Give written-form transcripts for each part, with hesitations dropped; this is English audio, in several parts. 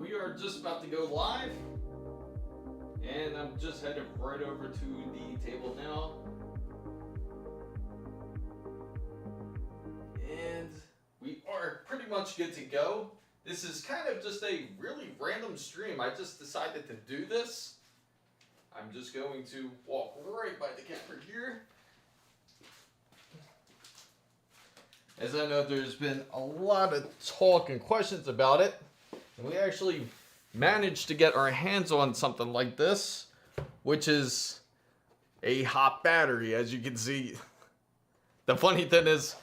we are just about to go live, and I'm just headed right over to the table now. And we are pretty much good to go. This is kind of just a really random stream. I just decided to do this. I'm just going to walk right by the camera here. As I know there's been a lot of talk and questions about it. And we actually managed to get our hands on something like this, which is a hot battery, as you can see. The funny thing is,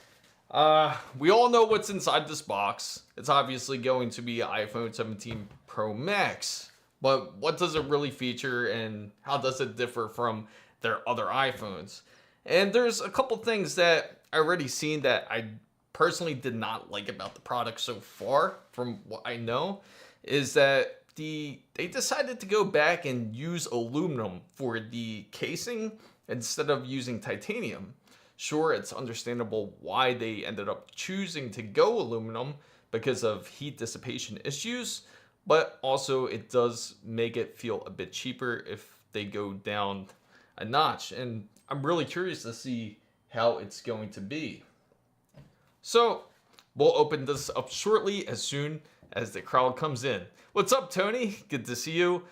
we all know what's inside this box. It's obviously going to be iPhone 17 Pro Max. But what does it really feature and how does it differ from their other iPhones? And there's a couple things that I already seen that I personally did not like about the product so far, from what I know, is that they decided to go back and use aluminum for the casing instead of using titanium. Sure, it's understandable why they ended up choosing to go aluminum because of heat dissipation issues, but also it does make it feel a bit cheaper if they go down a notch. And I'm really curious to see how it's going to be. So we'll open this up shortly as soon as the crowd comes in. What's up, Tony? Good to see you.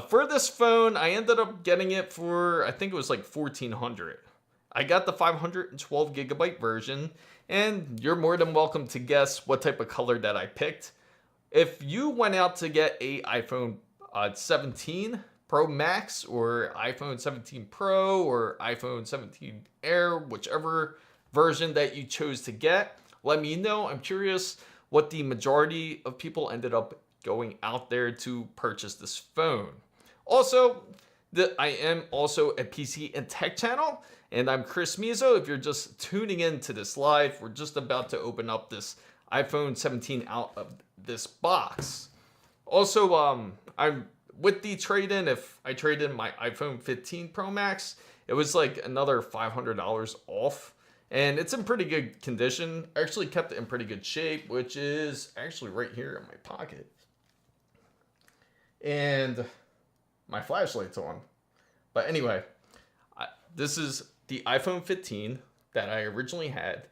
For this phone, I ended up getting it for, I think it was like $1,400. I got the 512 gigabyte version, and you're more than welcome to guess what type of color that I picked. If you went out to get a iPhone 17 Pro Max or iPhone 17 Pro or iPhone 17 Air, whichever version that you chose to get, let me know. I'm curious what the majority of people ended up going out there to purchase this phone. Also, I am also a PC and Tech channel, and I'm Chris Mizo. If you're just tuning in to this live, we're just about to open up this iPhone 17 out of this box. Also, I'm with the trade-in. If I trade in my iPhone 15 Pro Max, it was like another $500 off. And it's in pretty good condition. I actually kept it in pretty good shape, which is actually right here in my pocket. And my flashlight's on. But anyway, this is the iPhone 15 that I originally had.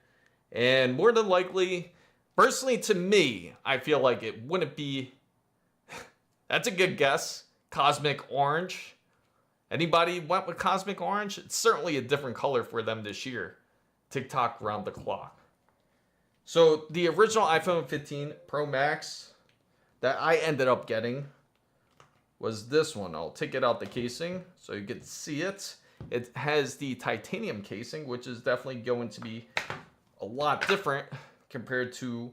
And more than likely, personally to me, I feel like it wouldn't be, that's a good guess, Cosmic Orange. Anybody went with Cosmic Orange? It's certainly a different color for them this year. TikTok round the clock. So the original iPhone 15 Pro Max that I ended up getting was this one. I'll take it out the casing so you can see it. It has the titanium casing, which is definitely going to be a lot different compared to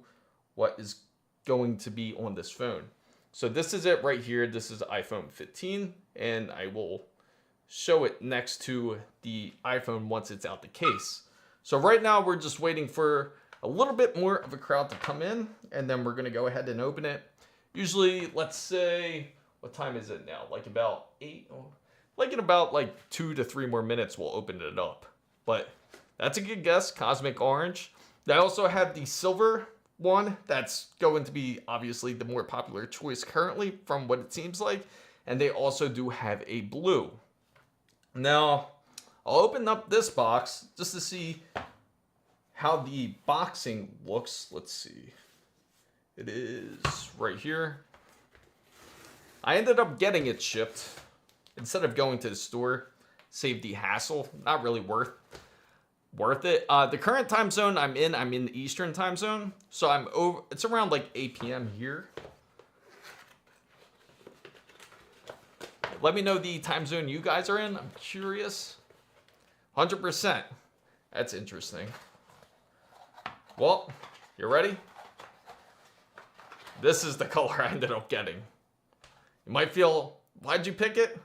what is going to be on this phone. So this is it right here. This is iPhone 15, and I will show it next to the iPhone once it's out the case. So right now we're just waiting for a little bit more of a crowd to come in, and then we're gonna go ahead and open it. Usually, let's say, what time is it now? Like about 8? Like in about like 2 to 3 more minutes, we'll open it up. But that's a good guess, Cosmic Orange. They also have the silver one. That's going to be obviously the more popular choice currently from what it seems like. And they also do have a blue. Now, I'll open up this box just to see how the boxing looks. Let's see. It is right here. I ended up getting it shipped instead of going to the store. Save the hassle. Not really worth it. The current time zone I'm in the Eastern time zone. So it's around like 8 p.m. here. Let me know the time zone you guys are in. I'm curious. 100%. That's interesting. Well, you ready? This is the color I ended up getting. You might feel, why'd you pick it?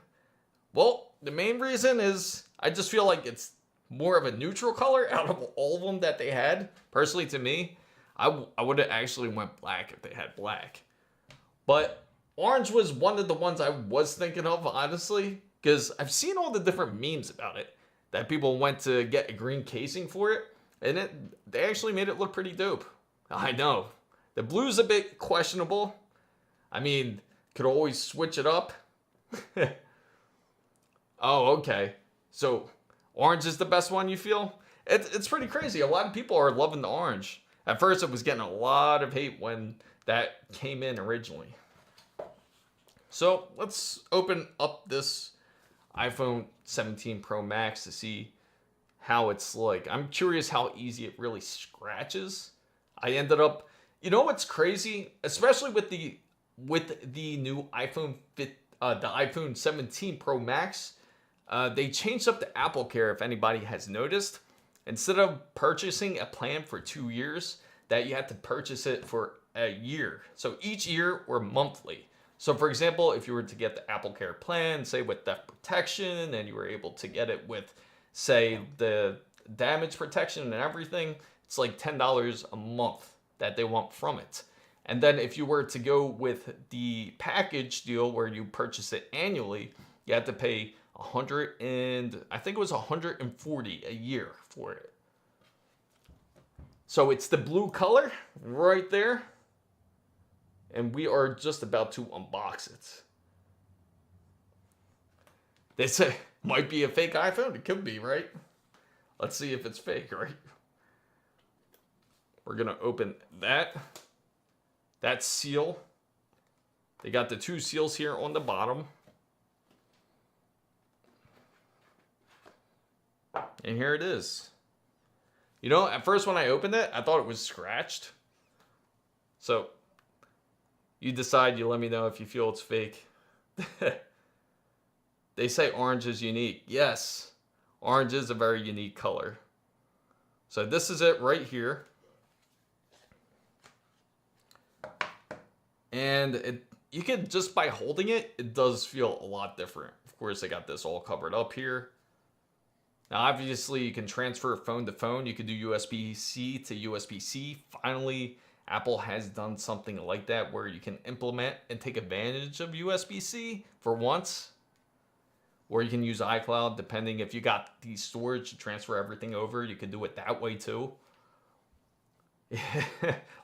Well, the main reason is I just feel like it's more of a neutral color out of all of them that they had. Personally, to me, I would have actually went black if they had black. But orange was one of the ones I was thinking of, honestly, because I've seen all the different memes about it. That people went to get a green casing for it, and they actually made it look pretty dope. I know. The blue's a bit questionable. I mean, Could always switch it up. Oh, okay. So orange is the best one, you feel? It's pretty crazy. A lot of people are loving the orange. At first, it was getting a lot of hate when that came in originally. So let's open up this iPhone 17 Pro Max to see how it's like. I'm curious how easy it really scratches. I ended up, you know what's crazy? Especially with the new iPhone the iPhone 17 Pro Max, they changed up the AppleCare, if anybody has noticed. Instead of purchasing a plan for 2 years, that you had to purchase it for a year. So each year or monthly. So for example, if you were to get the AppleCare plan, say with theft protection, and you were able to get it with, say, the damage protection and everything, it's like $10 a month that they want from it. And then if you were to go with the package deal where you purchase it annually, you had to pay I think it was $140 a year for it. So it's the blue color right there. And we are just about to unbox it. They say might be a fake iPhone. It could be, right? Let's see if it's fake, right? We're gonna open that seal. They got the 2 seals here on the bottom. And here it is. You know, at first when I opened it, I thought it was scratched. So, you decide, you let me know if you feel it's fake. They say orange is unique. Yes, orange is a very unique color. So this is it right here. And you can, just by holding it, it does feel a lot different. Of course, I got this all covered up here. Now, obviously, you can transfer phone to phone. You can do USB-C to USB-C. Finally, Apple has done something like that where you can implement and take advantage of USB-C for once. Or you can use iCloud, depending if you got the storage to transfer everything over. You can do it that way too.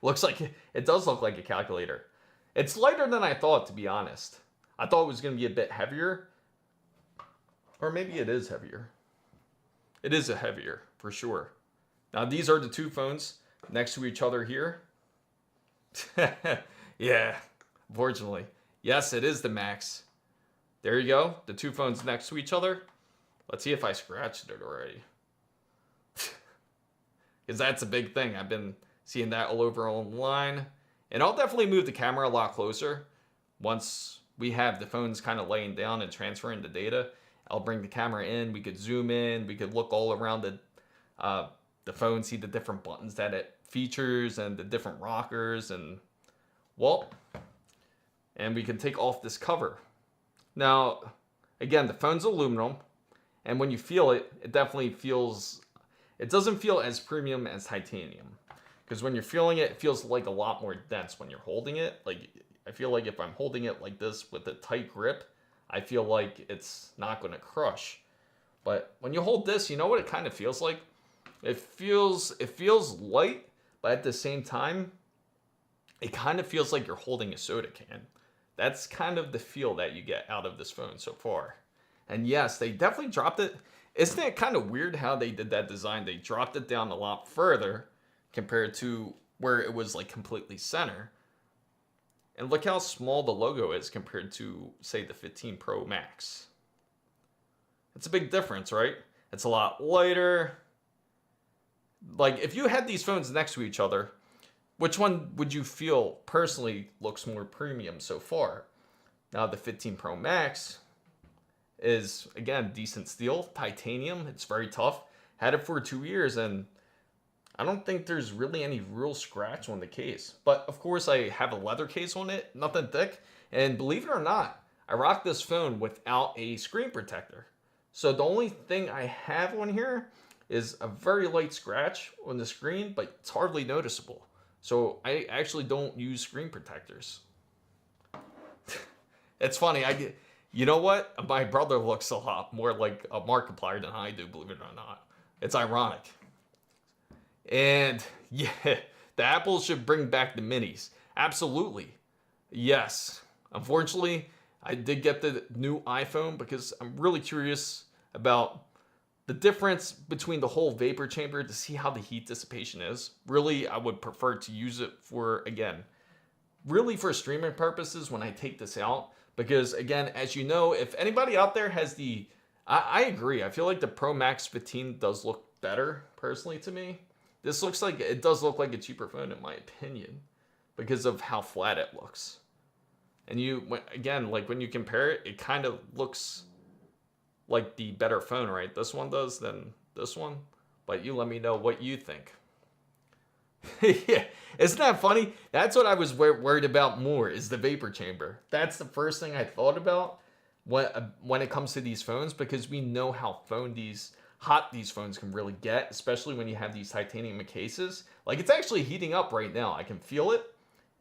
Looks like it does look like a calculator. It's lighter than I thought, to be honest. I thought it was going to be a bit heavier. Or maybe it is heavier. It is a heavier, for sure. Now, these are the 2 phones next to each other here. Yeah, unfortunately. Yes, it is the Max. There you go. The 2 phones next to each other. Let's see if I scratched it already. Because that's a big thing. I've been seeing that all over online. And I'll definitely move the camera a lot closer. Once we have the phones kind of laying down and transferring the data, I'll bring the camera in. We could zoom in. We could look all around the phone, see the different buttons that it features and the different rockers, and well, and we can take off this cover. Now, again, the phone's aluminum, and when you feel it, it definitely feels, it doesn't feel as premium as titanium. Because when you're feeling it, it feels like a lot more dense when you're holding it. Like, I feel like if I'm holding it like this with a tight grip, I feel like it's not going to crush. But when you hold this, you know what it kind of feels like? It feels light, but at the same time, it kind of feels like you're holding a soda can. That's kind of the feel that you get out of this phone so far. And yes, they definitely dropped it. Isn't it kind of weird how they did that design? They dropped it down a lot further compared to where it was like completely center. And look how small the logo is compared to, say, the 15 Pro Max. It's a big difference, right? It's a lot lighter. Like, if you had these phones next to each other, which one would you feel personally looks more premium so far? Now, the 15 Pro Max is, again, decent steel, titanium. It's very tough. Had it for 2 years, and I don't think there's really any real scratch on the case. But, of course, I have a leather case on it, nothing thick. And believe it or not, I rock this phone without a screen protector. So the only thing I have on here is a very light scratch on the screen, but it's hardly noticeable. So I actually don't use screen protectors. It's funny. You know what? My brother looks a lot more like a Markiplier than I do, believe it or not. It's ironic. And yeah, the Apple should bring back the minis. Absolutely. Yes. Unfortunately, I did get the new iPhone because I'm really curious about the difference between the whole vapor chamber to see how the heat dissipation is. Really, I would prefer to use it for, again, really for streaming purposes when I take this out. Because again, as you know, if anybody out there has the, I agree. I feel like the Pro Max 15 does look better, personally, to me. This looks like, it does look like a cheaper phone in my opinion, because of how flat it looks. And you, again, like when you compare it, it kind of looks like the better phone, right? This one does than this one. But you let me know what you think. Yeah, isn't that funny? That's what I was worried about more, is the vapor chamber. That's the first thing I thought about when it comes to these phones, because we know how hot these phones can really get, especially when you have these titanium cases. Like, it's actually heating up right now. I can feel it.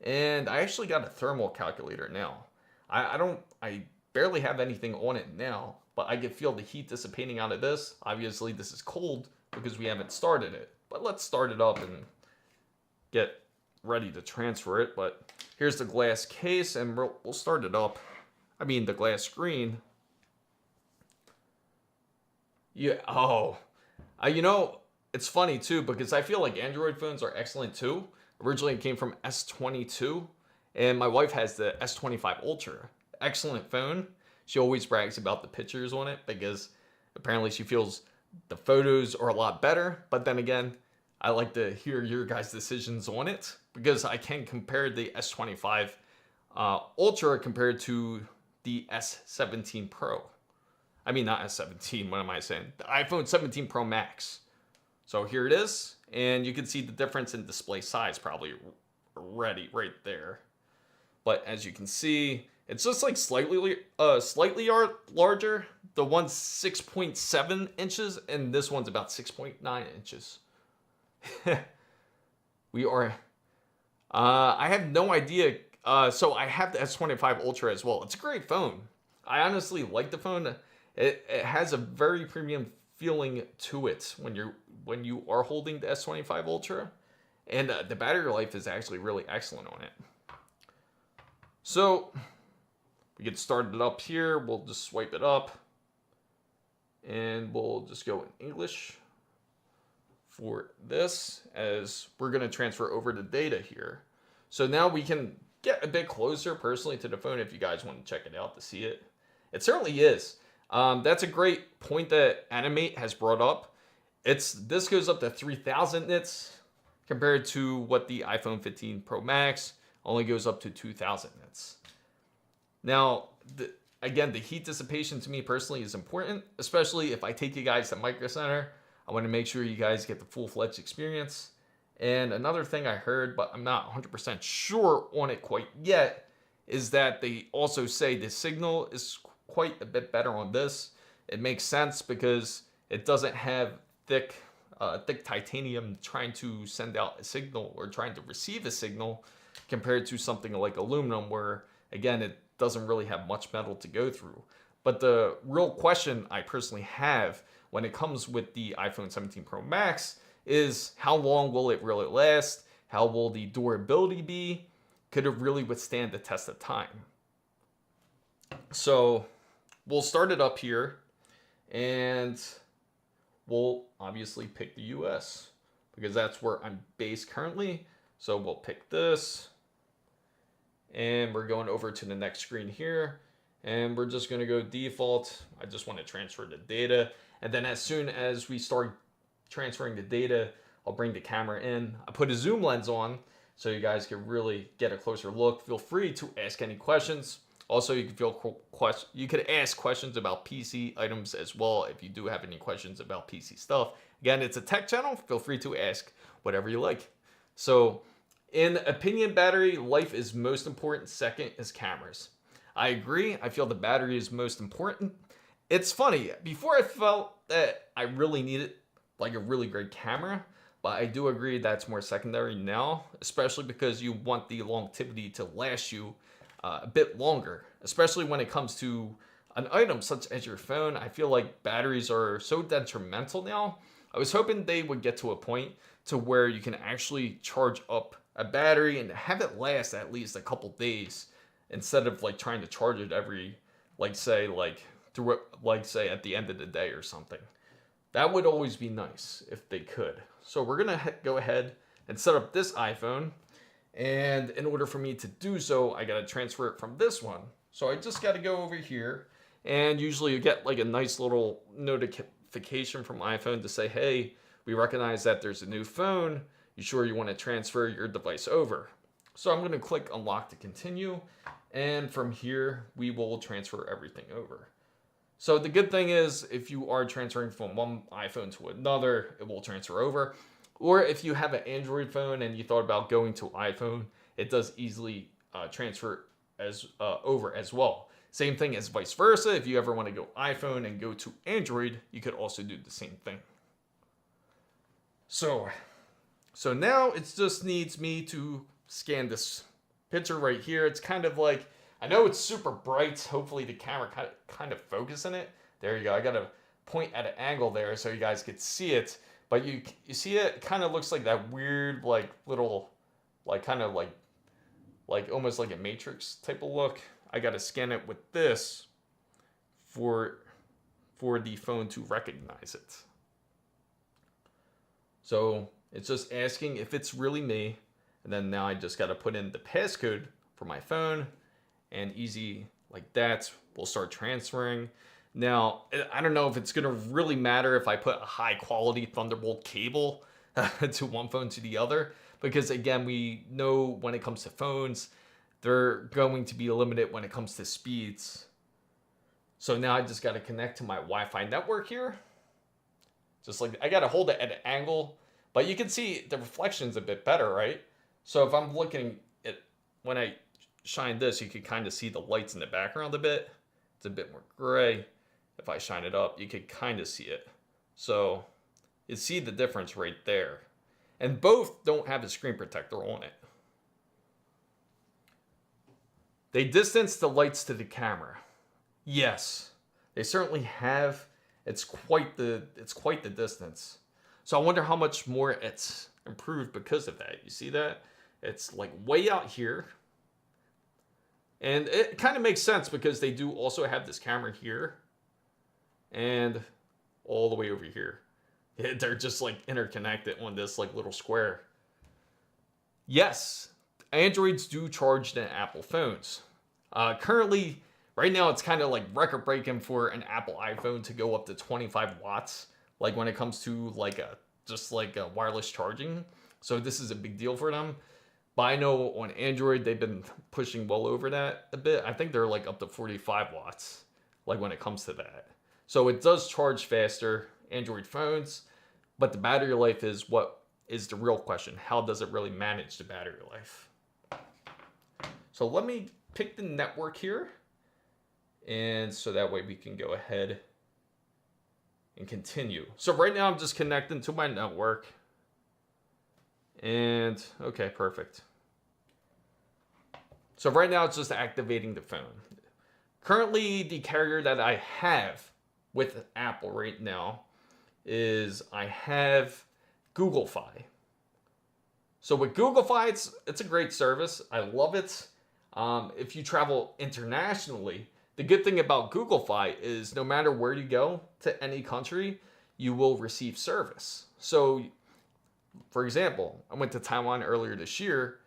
And I actually got a thermal calculator now. I barely have anything on it now, but I can feel the heat dissipating out of this. Obviously, this is cold because we haven't started it. But let's start it up and get ready to transfer it. But here's the glass case, and we'll start it up. I mean, the glass screen. Yeah, you know, it's funny too, because I feel like Android phones are excellent too. Originally, it came from S22, and my wife has the S25 Ultra. Excellent phone. She always brags about the pictures on it, because apparently she feels the photos are a lot better. But then again, I like to hear your guys' decisions on it, because I can compare the S25 Ultra compared to the S17 Pro. I mean, not S17, what am I saying? The iPhone 17 Pro Max. So here it is, and you can see the difference in display size probably already right there. But as you can see, it's just like slightly larger. The one's 6.7 inches, and this one's about 6.9 inches. I have no idea. So I have the S25 Ultra as well. It's a great phone. I honestly like the phone. It has a very premium feeling to it when you are holding the S25 Ultra, and the battery life is actually really excellent on it. So we get started up here. We'll just swipe it up, and we'll just go in English for this, as we're going to transfer over the data here. So now we can get a bit closer personally to the phone if you guys want to check it out to see it. It certainly is. That's a great point that Animate has brought up. This goes up to 3,000 nits compared to what the iPhone 15 Pro Max only goes up to 2,000 nits. Now, again, the heat dissipation to me personally is important, especially if I take you guys to Micro Center. I want to make sure you guys get the full-fledged experience. And another thing I heard, but I'm not 100% sure on it quite yet, is that they also say the signal is quite a bit better on this. It makes sense because it doesn't have thick titanium trying to send out a signal or trying to receive a signal, compared to something like aluminum, where again it doesn't really have much metal to go through. But the real question I personally have when it comes with the iPhone 17 Pro Max is, how long will it really last? How will the durability be? Could it really withstand the test of time? So we'll start it up here, and we'll obviously pick the US because that's where I'm based currently. So we'll pick this, and we're going over to the next screen here, and we're just going to go default. I just want to transfer the data, and then as soon as we start transferring the data, I'll bring the camera in. I put a zoom lens on so you guys can really get a closer look. Feel free to ask any questions. Also, you could ask questions about PC items as well if you do have any questions about PC stuff. Again, it's a tech channel. Feel free to ask whatever you like. So, in opinion, battery life is most important. Second is cameras. I agree. I feel the battery is most important. It's funny. Before I felt that I really needed like a really great camera, but I do agree that's more secondary now, especially because you want the longevity to last you a bit longer, especially when it comes to an item such as your phone. I feel like batteries are so detrimental now. I was hoping they would get to a point to where you can actually charge up a battery and have it last at least a couple days instead of like trying to charge it every, say at the end of the day or something. That would always be nice if they could. So we're gonna go ahead and set up this iPhone. And in order for me to do so, I gotta transfer it from this one. So I just gotta go over here, and usually you get like a nice little notification from iPhone to say, hey, we recognize that there's a new phone. You sure you want to transfer your device over? So I'm gonna click unlock to continue. And from here, we will transfer everything over. So the good thing is, if you are transferring from one iPhone to another, it will transfer over. Or if you have an Android phone and you thought about going to iPhone, it does easily transfer over as well. Same thing as vice versa. If you ever want to go iPhone and go to Android, you could also do the same thing. So now it just needs me to scan this picture right here. It's kind of like, I know it's super bright. Hopefully the camera kind of focus in it. There you go. I got to point at an angle there so you guys could see it. But you see it kind of looks like that weird, like little, like kind of like almost like a Matrix type of look. I got to scan it with this for the phone to recognize it. So it's just asking if it's really me. And then now I just got to put in the passcode for my phone, and easy like that, we'll start transferring. Now, I don't know if it's going to really matter if I put a high quality Thunderbolt cable to one phone to the other, because again, we know when it comes to phones, they're going to be limited when it comes to speeds. So now I just got to connect to my Wi-Fi network here. Just like, I got to hold it at an angle, but you can see the reflection's a bit better, right? So if I'm looking at, when I shine this, you can kind of see the lights in the background a bit. It's a bit more gray. If I shine it up, you can kind of see it. So you see the difference right there. And both don't have a screen protector on it. They distance the lights to the camera. Yes, they certainly have. It's quite the distance. So I wonder how much more it's improved because of that. You see that? It's like way out here. And it kind of makes sense because they do also have this camera here and all the way over here. They're just like interconnected on this like little square. Yes, Androids do charge than Apple phones. Currently, right now, it's kind of like record breaking for an Apple iPhone to go up to 25 watts. Like when it comes to like just like wireless charging. So this is a big deal for them. But I know on Android, they've been pushing well over that a bit. I think they're like up to 45 watts, like when it comes to that. So it does charge faster, Android phones, but the battery life is what is the real question. How does it really manage the battery life? So let me pick the network here. And so that way we can go ahead and continue. So right now I'm just connecting to my network. And okay, perfect. So right now it's just activating the phone. Currently, the carrier that I have with Apple right now is I have Google Fi. So with Google Fi, it's a great service. I love it. If you travel internationally, the good thing about Google Fi is no matter where you go to any country, you will receive service. So for example, I went to Taiwan earlier this year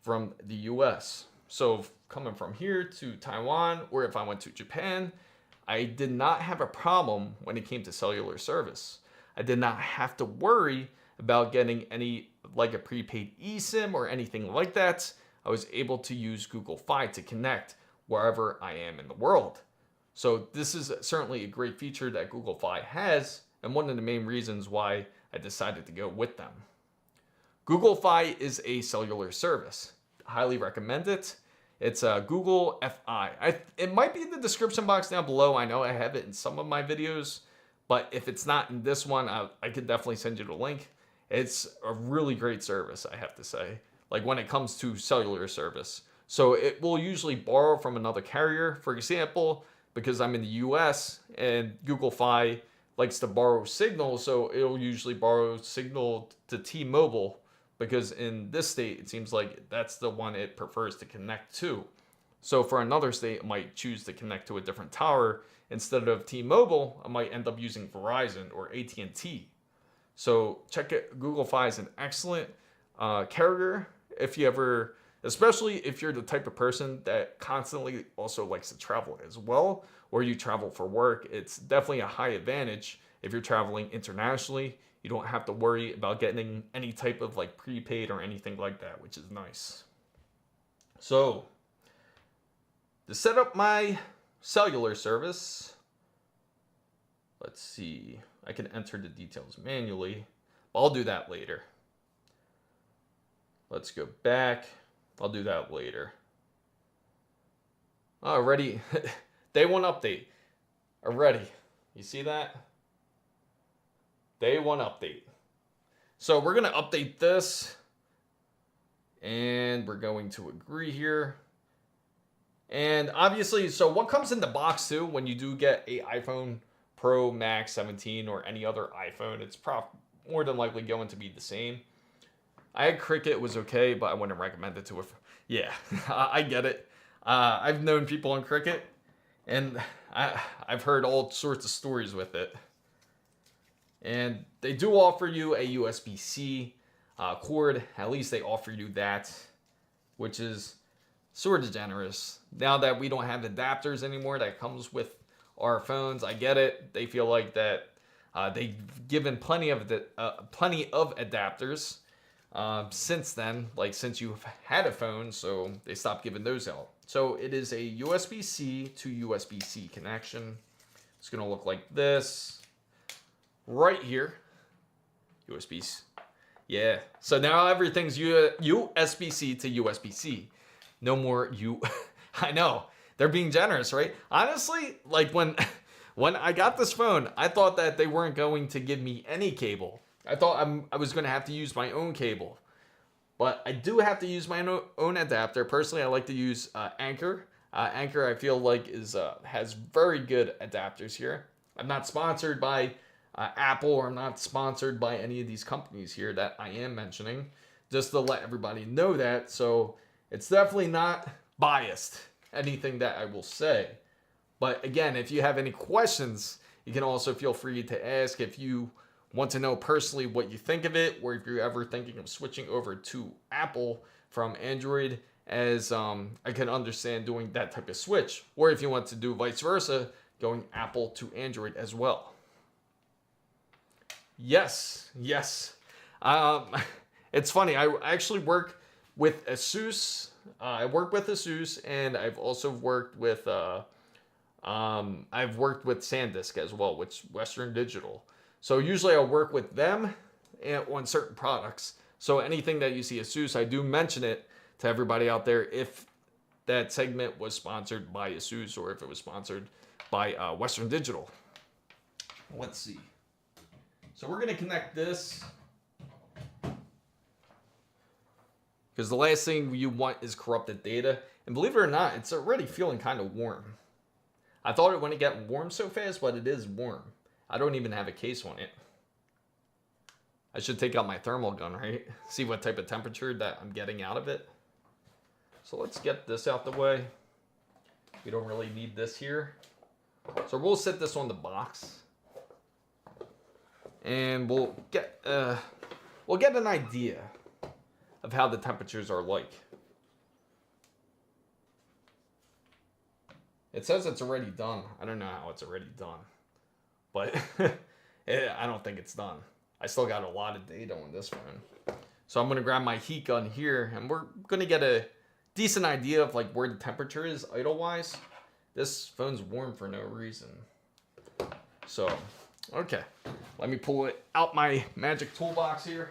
from the US. So coming from here to Taiwan, or if I went to Japan, I did not have a problem when it came to cellular service. I did not have to worry about getting any like a prepaid eSIM or anything like that. I was able to use Google Fi to connect wherever I am in the world. So this is certainly a great feature that Google Fi has, and one of the main reasons why I decided to go with them. Google Fi is a cellular service. Highly recommend it. It's Google Fi. It might be in the description box down below. I know I have it in some of my videos, but if it's not in this one, I could definitely send you the link. It's a really great service, I have to say, like when it comes to cellular service. So it will usually borrow from another carrier. For example, because I'm in the US and Google Fi likes to borrow signal, so it'll usually borrow signal to T-Mobile, because in this state, it seems like that's the one it prefers to connect to. So for another state, I might choose to connect to a different tower. Instead of T-Mobile, I might end up using Verizon or AT&T. So check it. Google Fi is an excellent carrier if you ever, especially if you're the type of person that constantly also likes to travel as well, or you travel for work. It's definitely a high advantage if you're traveling internationally. You don't have to worry about getting any type of like prepaid or anything like that, which is nice. So to set up my cellular service, let's see, I can enter the details manually. I'll do that later. Let's go back. I'll do that later. Already, day one update. Already, you see that? Day one update. So we're gonna update this, and we're going to agree here. And obviously, so what comes in the box too, when you do get a iPhone Pro Max 17 or any other iPhone, it's more than likely going to be the same. I had Cricket, it was okay, but I wouldn't recommend it to a... Yeah, I get it. I've known people on Cricket, and I've heard all sorts of stories with it. And they do offer you a USB-C cord. At least they offer you that, which is sort of generous. Now that we don't have adapters anymore that comes with our phones, I get it. They feel like that they've given plenty of adapters since then, like since you've had a phone, so they stopped giving those out. So it is a USB-C to USB-C connection. It's gonna look like this right here. USB-C. Yeah. So now everything's USB-C to USB-C. No more I know. They're being generous, right? Honestly, like when I got this phone, I thought that they weren't going to give me any cable. I thought I was going to have to use my own cable. But I do have to use my own adapter. Personally, I like to use Anker. Anker, I feel like, has very good adapters here. I'm not sponsored by Apple, or I'm not sponsored by any of these companies here that I am mentioning. Just to let everybody know that. So it's definitely not biased, anything that I will say. But again, if you have any questions, you can also feel free to ask. If you want to know personally what you think of it, or if you're ever thinking of switching over to Apple from Android, as I can understand doing that type of switch, or if you want to do vice versa, going Apple to Android as well. Yes. It's funny, I actually work with ASUS. I work with ASUS, and I've also worked with SanDisk as well, which Western Digital. So usually I'll work with them on certain products. So anything that you see ASUS, I do mention it to everybody out there if that segment was sponsored by ASUS or if it was sponsored by Western Digital. Let's see. So we're going to connect this, because the last thing you want is corrupted data. And believe it or not, it's already feeling kind of warm. I thought it wouldn't get warm so fast, but it is warm. I don't even have a case on it. I should take out my thermal gun, right? See what type of temperature that I'm getting out of it. So let's get this out the way. We don't really need this here. So we'll set this on the box. And we'll get an idea of how the temperatures are like. It says it's already done. I don't know how it's already done. But I don't think it's done. I still got a lot of data on this phone. So I'm going to grab my heat gun here, and we're going to get a decent idea of like where the temperature is idle-wise. This phone's warm for no reason. So, okay. Let me pull it out my magic toolbox here.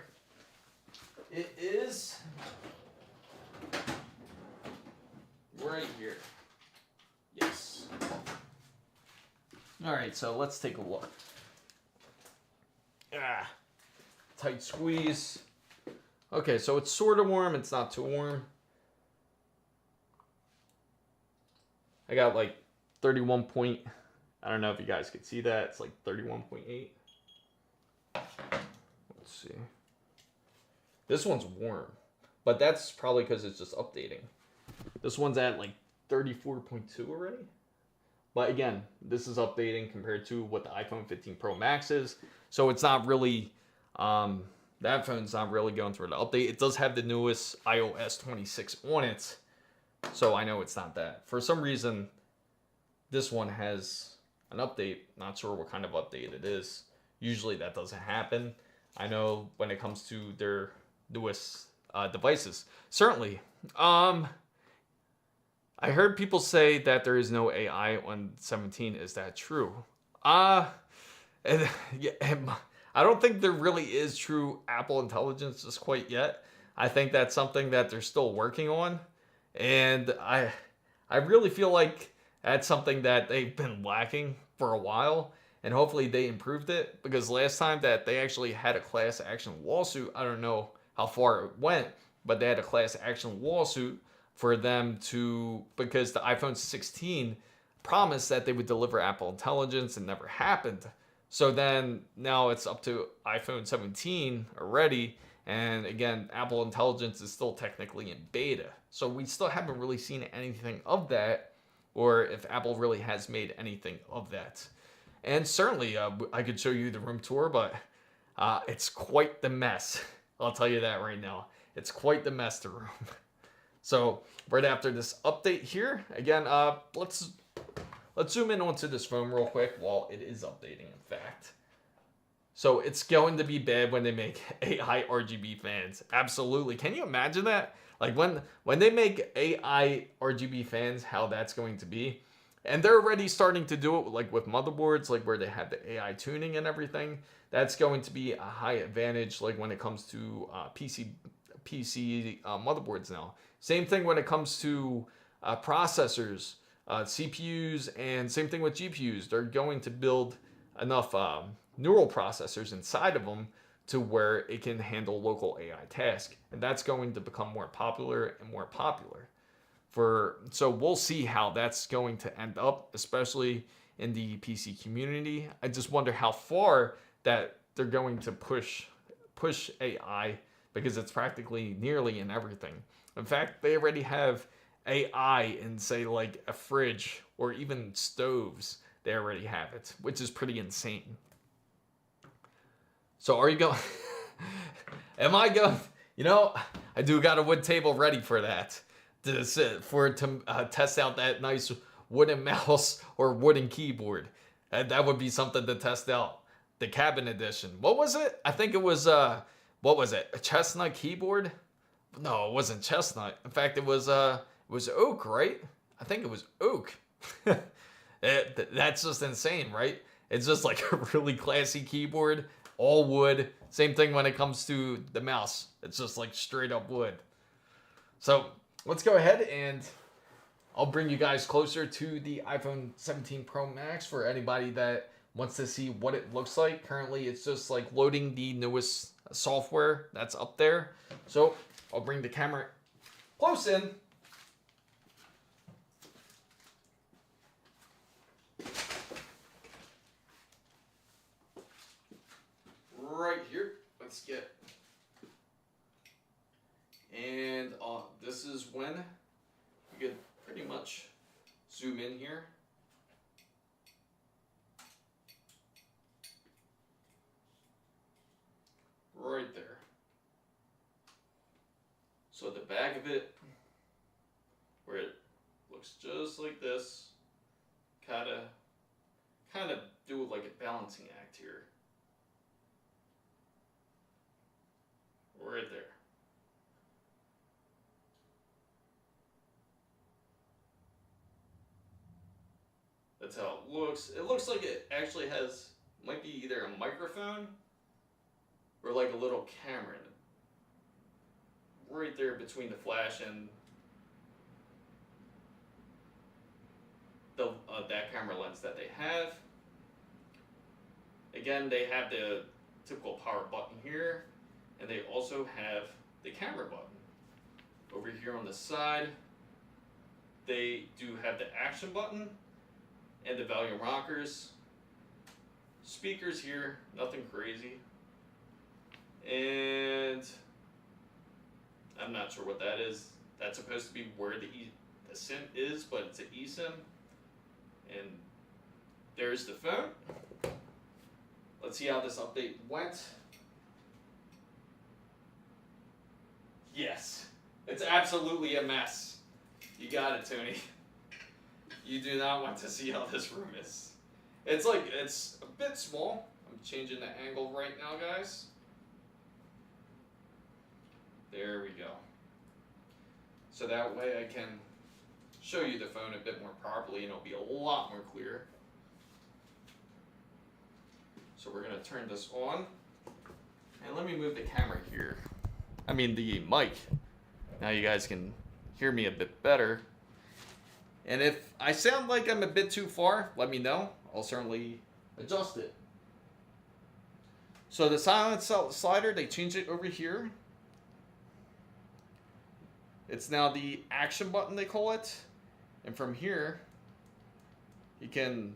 It is right here. Yes. All right, so let's take a look. Tight squeeze. Okay, so it's sort of warm. It's not too warm. I got like 31 point. I don't know if you guys could see that. It's like 31.8. Let's see. This one's warm, but that's probably because it's just updating. This one's at like 34.2 already. But again, this is updating compared to what the iPhone 15 Pro Max is. So it's not really, that phone's not really going through the update. It does have the newest iOS 26 on it. So I know it's not that. For some reason, this one has an update. Not sure what kind of update it is. Usually that doesn't happen. I know when it comes to their newest devices. Certainly. I heard people say that there is no AI on 17. Is that true? I don't think there really is true Apple intelligence just quite yet. I think that's something that they're still working on. And I really feel like that's something that they've been lacking for a while. And hopefully they improved it. Because last time that they actually had a class action lawsuit, I don't know how far it went, but they had a class action lawsuit for them to, because the iPhone 16 promised that they would deliver Apple Intelligence and never happened. So then now it's up to iPhone 17 already. And again, Apple Intelligence is still technically in beta. So we still haven't really seen anything of that, or if Apple really has made anything of that. And certainly I could show you the room tour, but it's quite the mess. I'll tell you that right now. It's quite the mess, the room. So right after this update here, again, let's zoom in onto this phone real quick while it is updating, in fact. So it's going to be bad when they make AI RGB fans. Absolutely. Can you imagine that? Like when they make AI RGB fans, how that's going to be. And they're already starting to do it like with motherboards, like where they have the AI tuning and everything. That's going to be a high advantage, like when it comes to PC motherboards now. Same thing when it comes to processors, CPUs, and same thing with GPUs. They're going to build enough neural processors inside of them to where it can handle local AI tasks. And that's going to become more popular and more popular. So we'll see how that's going to end up, especially in the PC community. I just wonder how far that they're going to push AI, because it's practically nearly in everything. In fact, they already have AI in, say, like a fridge or even stoves. They already have it, which is pretty insane. So are you going? Am I going? You know, I do got a wood table ready for that. To test out that nice wooden mouse or wooden keyboard. That would be something to test out. The cabin edition. What was it? I think it was, what was it? A chestnut keyboard? No, it wasn't chestnut. In fact, it was oak, right? I think it was oak. That's just insane, right? It's just like a really classy keyboard, all wood. Same thing when it comes to the mouse. It's just like straight up wood. So let's go ahead and I'll bring you guys closer to the iPhone 17 Pro Max for anybody that wants to see what it looks like. Currently, it's just like loading the newest software that's up there. So I'll bring the camera close in. Right here. Let's get. And this is when you could pretty much zoom in here. Right there. So the back of it, where it looks just like this, kind of do like a balancing act here. Right there. That's how it looks. It looks like it actually has, might be either a microphone or like a little camera right there between the flash and the that camera lens that they have. Again, they have the typical power button here, and they also have the camera button. Over here on the side, they do have the action button and the volume rockers. Speakers here, nothing crazy. And I'm not sure what that is. That's supposed to be where the SIM is, but it's an eSIM. And there's the phone. Let's see how this update went. Yes, it's absolutely a mess. You got it, Tony. You do not want to see how this room is. It's a bit small. I'm changing the angle right now, guys. There we go. So that way I can show you the phone a bit more properly and it'll be a lot more clear. So we're gonna turn this on. And let me move the camera here. I mean the mic. Now you guys can hear me a bit better. And if I sound like I'm a bit too far, let me know. I'll certainly adjust it. So the silence slider, they changed it over here. It's now the action button, they call it. And from here, you can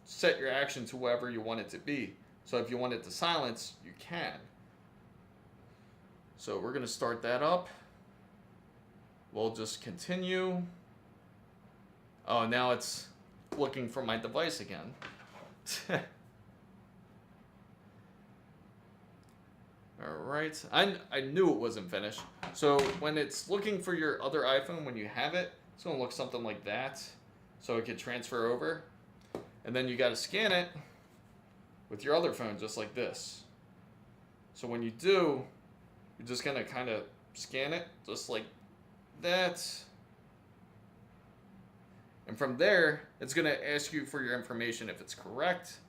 set your action to whatever you want it to be. So if you want it to silence, you can. So we're going to start that up. We'll just continue. Oh, now it's looking for my device again. Alright, I knew it wasn't finished. So when it's looking for your other iPhone, when you have it, it's going to look something like that. So it can transfer over. And then you got to scan it with your other phone, just like this. So when you do, you're just going to kind of scan it, just like that. And from there, it's going to ask you for your information if it's correct.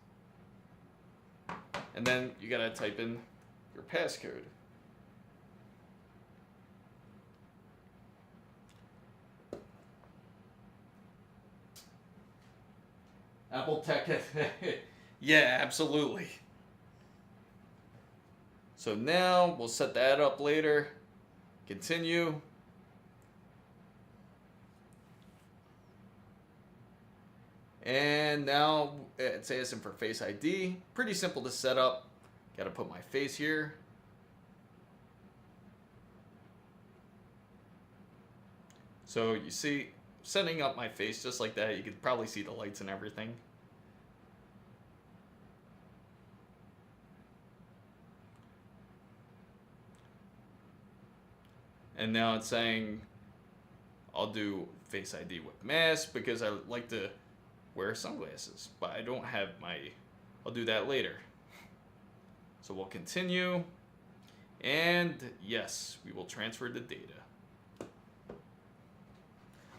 And then you got to type in your passcode. Apple Tech. Yeah, absolutely. So now we'll set that up later. Continue. And now it's asking for Face ID. Pretty simple to set up. Got to put my face here. So you see, setting up my face just like that, you could probably see the lights and everything. And now it's saying I'll do Face ID with mask because I like to wear sunglasses, but I don't have my, I'll do that later. So we'll continue, and yes, we will transfer the data.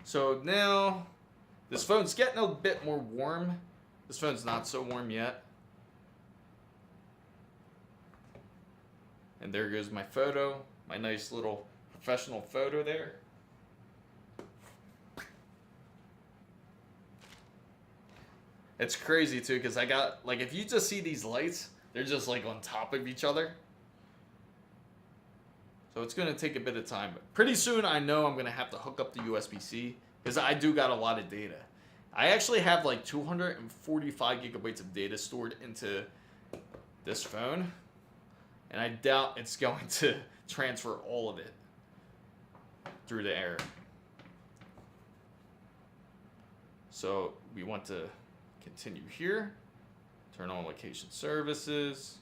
So now, this phone's getting a bit more warm. This phone's not so warm yet. And there goes my photo, my nice little professional photo there. It's crazy too, because I got, like, if you just see these lights, they're just like on top of each other. So it's going to take a bit of time. But pretty soon I know I'm going to have to hook up the USB-C because I do got a lot of data. I actually have like 245 gigabytes of data stored into this phone. And I doubt it's going to transfer all of it through the air. So we want to continue here. Turn on location services,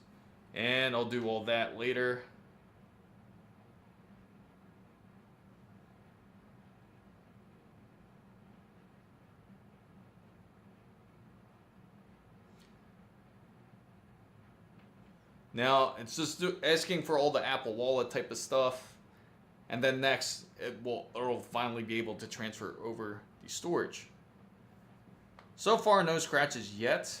and I'll do all that later. Now it's just asking for all the Apple Wallet type of stuff, and then next it'll finally be able to transfer over the storage. So far, no scratches yet.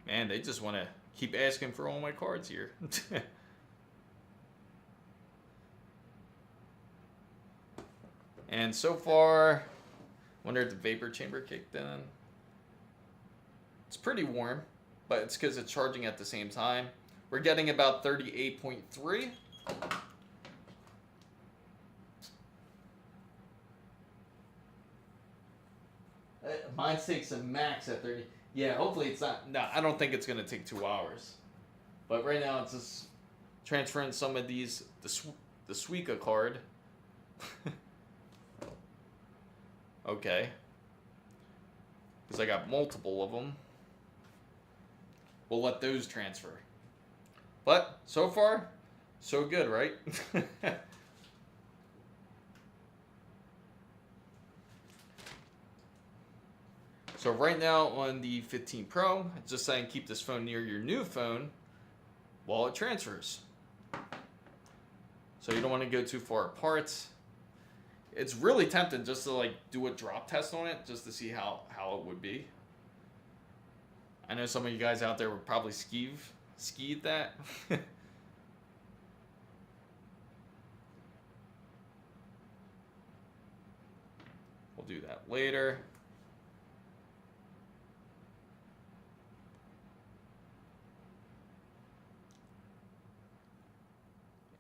Man, they just want to keep asking for all my cards here. And so far, wonder if the vapor chamber kicked in. It's pretty warm, but it's because it's charging at the same time. We're getting about 38.3. Mine takes a max at 30. Yeah, hopefully it's not. No, I don't think it's going to take 2 hours. But right now it's just transferring some of these, the Suica card. Okay. Because I got multiple of them. We'll let those transfer. But so far, so good, right? So right now on the 15 Pro, it's just saying keep this phone near your new phone while it transfers. So you don't want to go too far apart. It's really tempting just to like do a drop test on it just to see how it would be. I know some of you guys out there would probably skeed that. We'll do that later.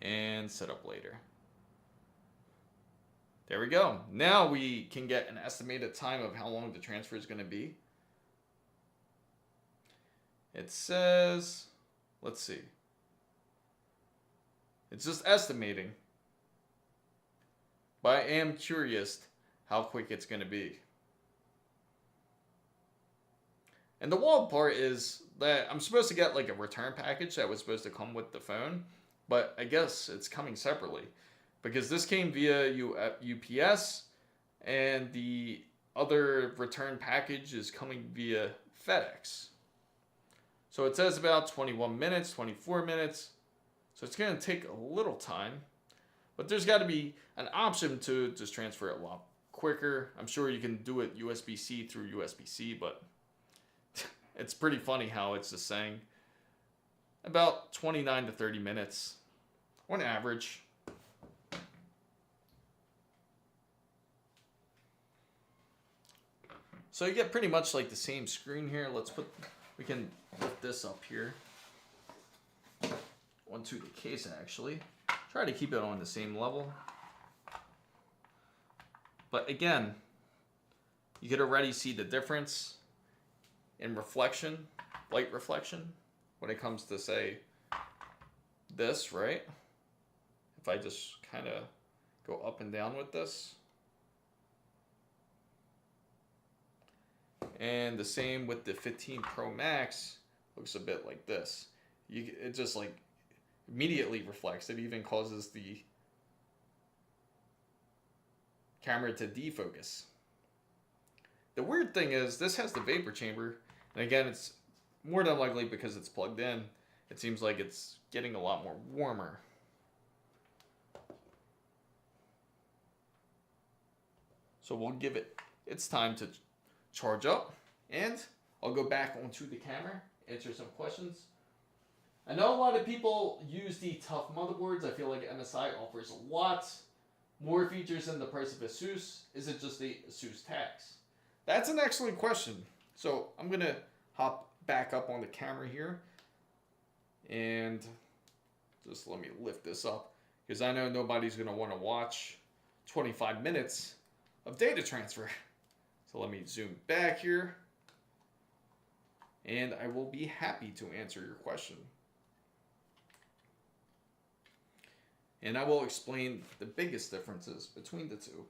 And set up later. There we go. Now we can get an estimated time of how long the transfer is going to be. It says, let's see. It's just estimating. But I am curious how quick it's going to be. And the wild part is that I'm supposed to get like a return package that was supposed to come with the phone. But I guess it's coming separately. Because this came via UPS. And the other return package is coming via FedEx. So it says about 21 minutes, 24 minutes. So it's going to take a little time. But there's got to be an option to just transfer it a lot quicker. I'm sure you can do it USB-C through USB-C, but it's pretty funny how it's just saying about 29 to 30 minutes on average. So you get pretty much like the same screen here. We can lift this up here onto the case actually. Try to keep it on the same level. But again, you could already see the difference in reflection, light reflection, when it comes to say this, right? If I just kind of go up and down with this. And the same with the 15 Pro Max, looks a bit like this. It just like immediately reflects. It even causes the camera to defocus. The weird thing is this has the vapor chamber, and again it's more than likely because it's plugged in. It seems like it's getting a lot more warmer. So we'll give it its time to charge up, and I'll go back onto the camera, answer some questions. I know a lot of people use the tough motherboards. I feel like MSI offers a lot more features than the price of ASUS. Is it just the ASUS tax? That's an excellent question. So I'm going to hop back up on the camera here and just let me lift this up because I know nobody's going to want to watch 25 minutes of data transfer. So let me zoom back here and I will be happy to answer your question. And I will explain the biggest differences between the two.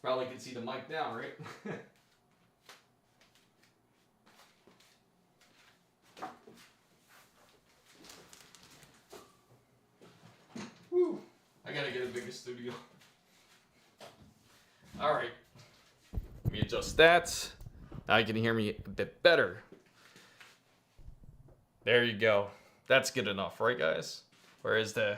Probably can see the mic now, right? Woo! I gotta get a bigger studio. Alright. Let me adjust that. Now you can hear me a bit better. There you go. That's good enough, right guys? Or is the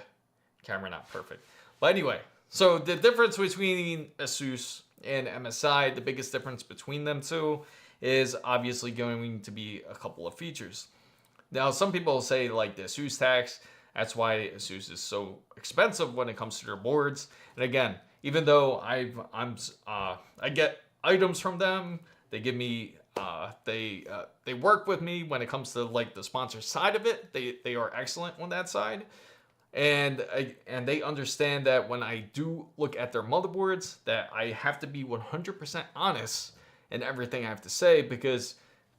camera not perfect? But anyway, so the difference between ASUS and MSI, the biggest difference between them two is obviously going to be a couple of features. Now, some people say like the ASUS tax, that's why ASUS is so expensive when it comes to their boards. And again, even though I get items from them, they give me they work with me when it comes to like the sponsor side of it. They are excellent on that side, and they understand that when I do look at their motherboards, that I have to be 100% honest in everything I have to say, because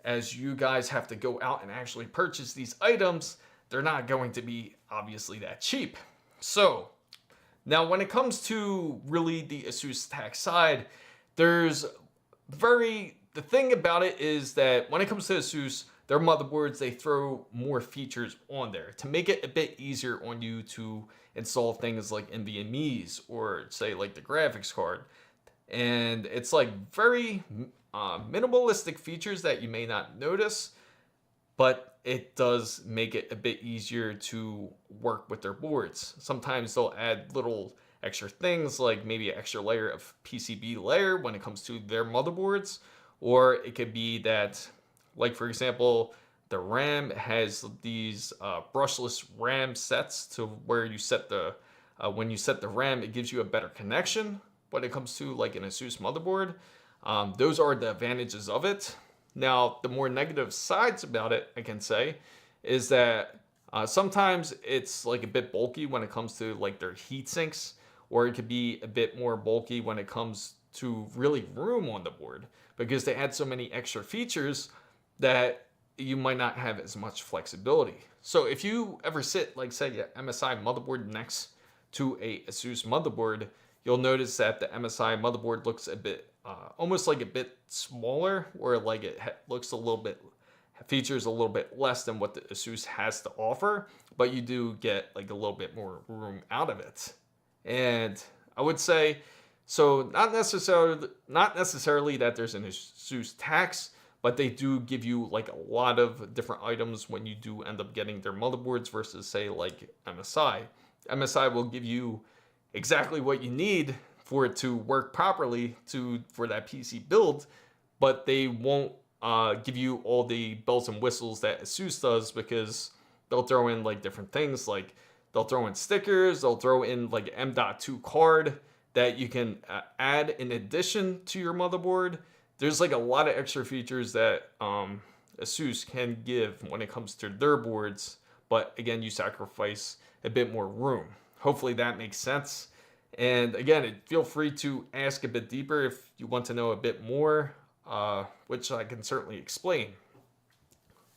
as you guys have to go out and actually purchase these items, they're not going to be obviously that cheap. So now when it comes to really the ASUS tax side, the thing about it is that when it comes to ASUS, their motherboards, they throw more features on there to make it a bit easier on you to install things like NVMe's or say like the graphics card. And it's like very minimalistic features that you may not notice, but it does make it a bit easier to work with their boards. Sometimes they'll add little extra things like maybe an extra layer of PCB layer when it comes to their motherboards, or it could be that, like for example, the RAM has these brushless RAM sets to where you set when you set the RAM, it gives you a better connection when it comes to like an ASUS motherboard. Those are the advantages of it. Now, the more negative sides about it, I can say, is that sometimes it's like a bit bulky when it comes to like their heat sinks, or it could be a bit more bulky when it comes to really room on the board, because they add so many extra features that you might not have as much flexibility. So if you ever sit, like say, an MSI motherboard next to a ASUS motherboard, you'll notice that the MSI motherboard looks a bit, almost like a bit smaller, or like it looks a little bit, features a little bit less than what the ASUS has to offer, but you do get like a little bit more room out of it. And I would say, so not necessarily that there's an ASUS tax, but they do give you like a lot of different items when you do end up getting their motherboards versus say like MSI. MSI will give you exactly what you need for it to work properly for that PC build, but they won't give you all the bells and whistles that ASUS does, because they'll throw in like different things, like they'll throw in stickers, they'll throw in like an M.2 card that you can add in addition to your motherboard. There's like a lot of extra features that ASUS can give when it comes to their boards, but again, you sacrifice a bit more room. Hopefully that makes sense. And again, feel free to ask a bit deeper if you want to know a bit more, which I can certainly explain.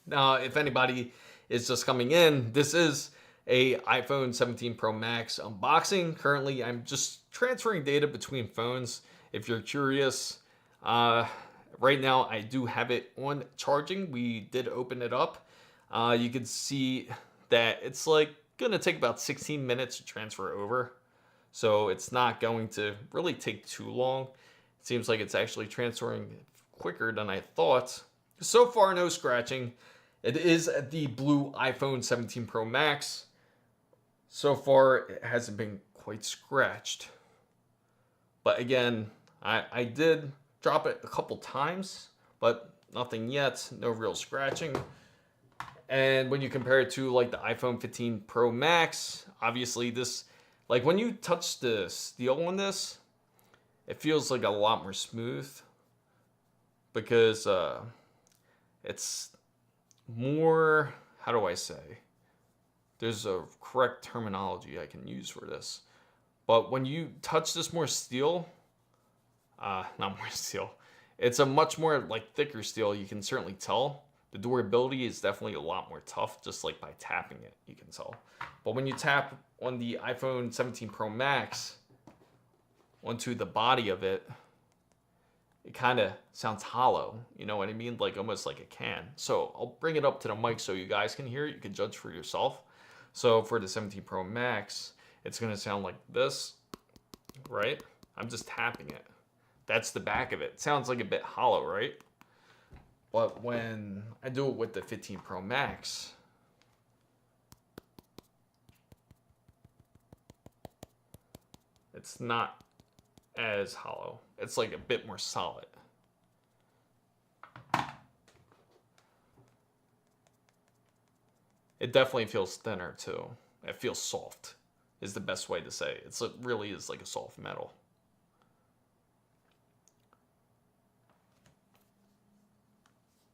Now, if anybody is just coming in, this is a iPhone 17 Pro Max unboxing. Currently, I'm just transferring data between phones. If you're curious, right now I do have it on charging. We did open it up. You can see that it's like gonna take about 16 minutes to transfer over. So it's not going to really take too long. It seems like it's actually transferring quicker than I thought. So far, no scratching. It is the blue iPhone 17 Pro Max. So far, it hasn't been quite scratched. But again, I did drop it a couple times, but nothing yet. No real scratching. And when you compare it to like the iPhone 15 Pro Max, obviously this, like when you touch the steel on this, it feels like a lot more smooth, because it's more, how do I say? There's a correct terminology I can use for this. But when you touch this more steel, not more steel, it's a much more like thicker steel. You can certainly tell. The durability is definitely a lot more tough, just like by tapping it, you can tell. But when you tap on the iPhone 17 Pro Max onto the body of it, it kind of sounds hollow, you know what I mean? Like almost like a can. So I'll bring it up to the mic so you guys can hear it. You can judge for yourself. So for the 17 Pro Max, it's going to sound like this, right? I'm just tapping it. That's the back of it. It sounds like a bit hollow, right? But when I do it with the 15 Pro Max, it's not as hollow. It's like a bit more solid. It definitely feels thinner too. It feels soft is the best way to say it. It really is like a soft metal.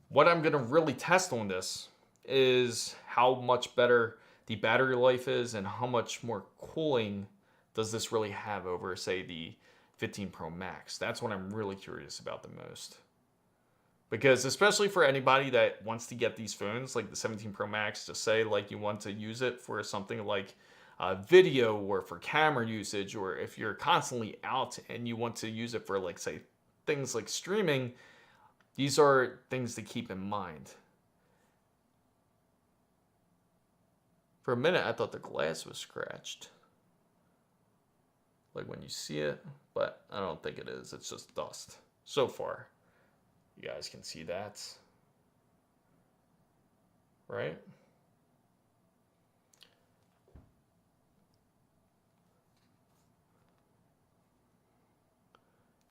What I'm gonna really test on this is how much better the battery life is and how much more cooling does this really have over, say, the 15 Pro Max. That's what I'm really curious about the most. Because especially for anybody that wants to get these phones, like the 17 Pro Max, just say like you want to use it for something like video or for camera usage, or if you're constantly out and you want to use it for like, say, things like streaming, these are things to keep in mind. For a minute, I thought the glass was scratched, like when you see it, but I don't think it is. It's just dust so far. You guys can see that, right?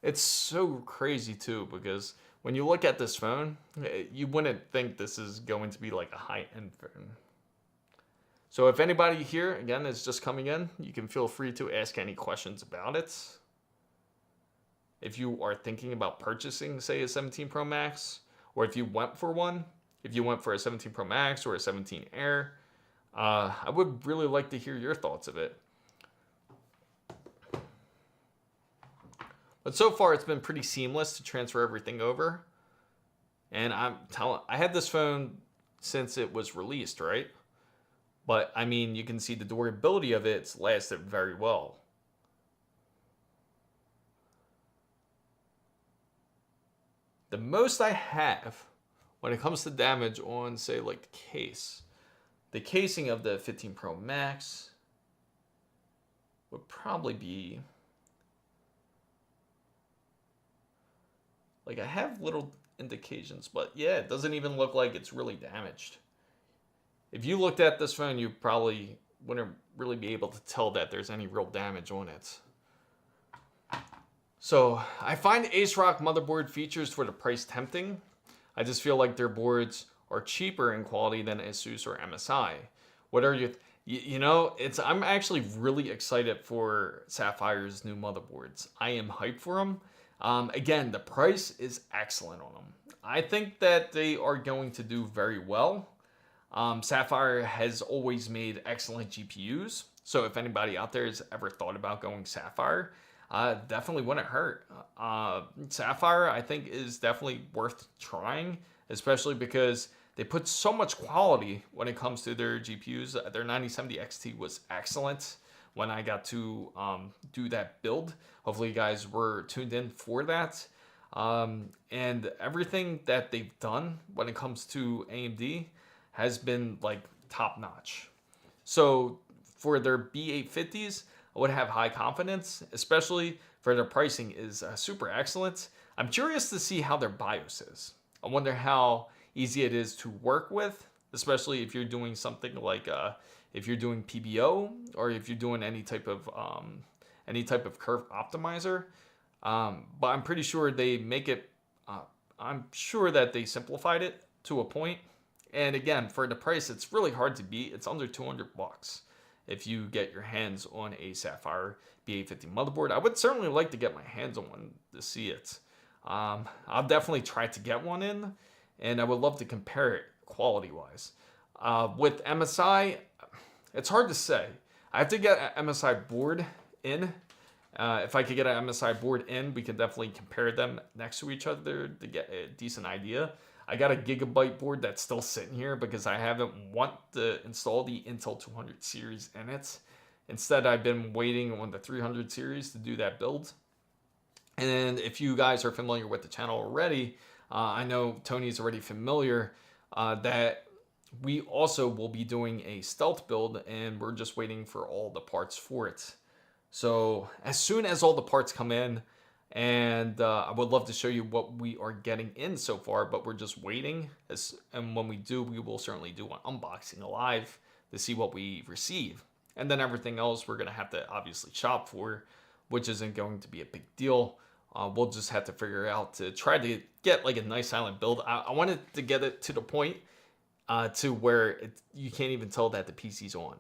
It's so crazy too, because when you look at this phone, you wouldn't think this is going to be like a high-end phone. So if anybody here, again, is just coming in, you can feel free to ask any questions about it. If you are thinking about purchasing, say, a 17 Pro Max, or if you went for one, if you went for a 17 Pro Max or a 17 Air, I would really like to hear your thoughts of it. But so far, it's been pretty seamless to transfer everything over. And I had this phone since it was released, right? But I mean, you can see the durability of it's lasted very well. The most I have when it comes to damage on, say, like the casing of the 15 Pro Max would probably be, like, I have little indications, but yeah, it doesn't even look like it's really damaged. If you looked at this phone, you probably wouldn't really be able to tell that there's any real damage on it. So I find ASRock motherboard features for the price tempting. I just feel like their boards are cheaper in quality than ASUS or MSI. What are you know, I'm actually really excited for Sapphire's new motherboards. I am hyped for them. Again, the price is excellent on them. I think that they are going to do very well. Sapphire has always made excellent GPUs. So if anybody out there has ever thought about going Sapphire, definitely wouldn't hurt. Sapphire, I think, is definitely worth trying, especially because they put so much quality when it comes to their GPUs. Their 9070 XT was excellent when I got to do that build. Hopefully you guys were tuned in for that. And everything that they've done when it comes to AMD has been like top notch. So for their B850s, I would have high confidence, especially for their pricing is super excellent. I'm curious to see how their BIOS is. I wonder how easy it is to work with, especially if you're doing something like if you're doing PBO or if you're doing any type of curve optimizer. But I'm pretty sure they make it. I'm sure that they simplified it to a point. And again, for the price, it's really hard to beat. It's under $200 if you get your hands on a Sapphire B850 motherboard. I would certainly like to get my hands on one to see it. I'll definitely try to get one in, and I would love to compare it quality-wise. With MSI, it's hard to say. I have to get an MSI board in. If I could get an MSI board in, we could definitely compare them next to each other to get a decent idea. I got a Gigabyte board that's still sitting here because I haven't want to install the Intel 200 series in it. Instead, I've been waiting on the 300 series to do that build. And if you guys are familiar with the channel already, I know Tony's already familiar that we also will be doing a stealth build, and we're just waiting for all the parts for it. So as soon as all the parts come in, and I would love to show you what we are getting in so far, but we're just waiting. And when we do, we will certainly do an unboxing live to see what we receive. And then everything else we're going to have to obviously shop for, which isn't going to be a big deal. We'll just have to figure out to try to get like a nice silent build. I wanted to get it to the point to where you can't even tell that the PC's on.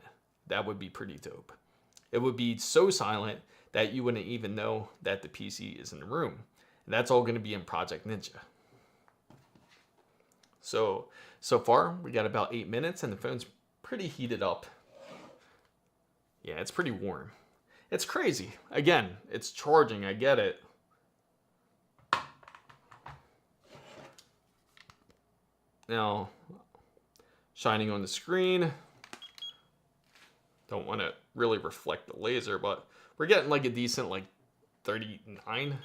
That would be pretty dope. It would be so silent that you wouldn't even know that the PC is in the room. And that's all going to be in Project Ninja. So far, we got about 8 minutes, and the phone's pretty heated up. Yeah, it's pretty warm. It's crazy. Again, it's charging, I get it. Now, shining on the screen. Don't want to really reflect the laser, but we're getting like a decent like 39.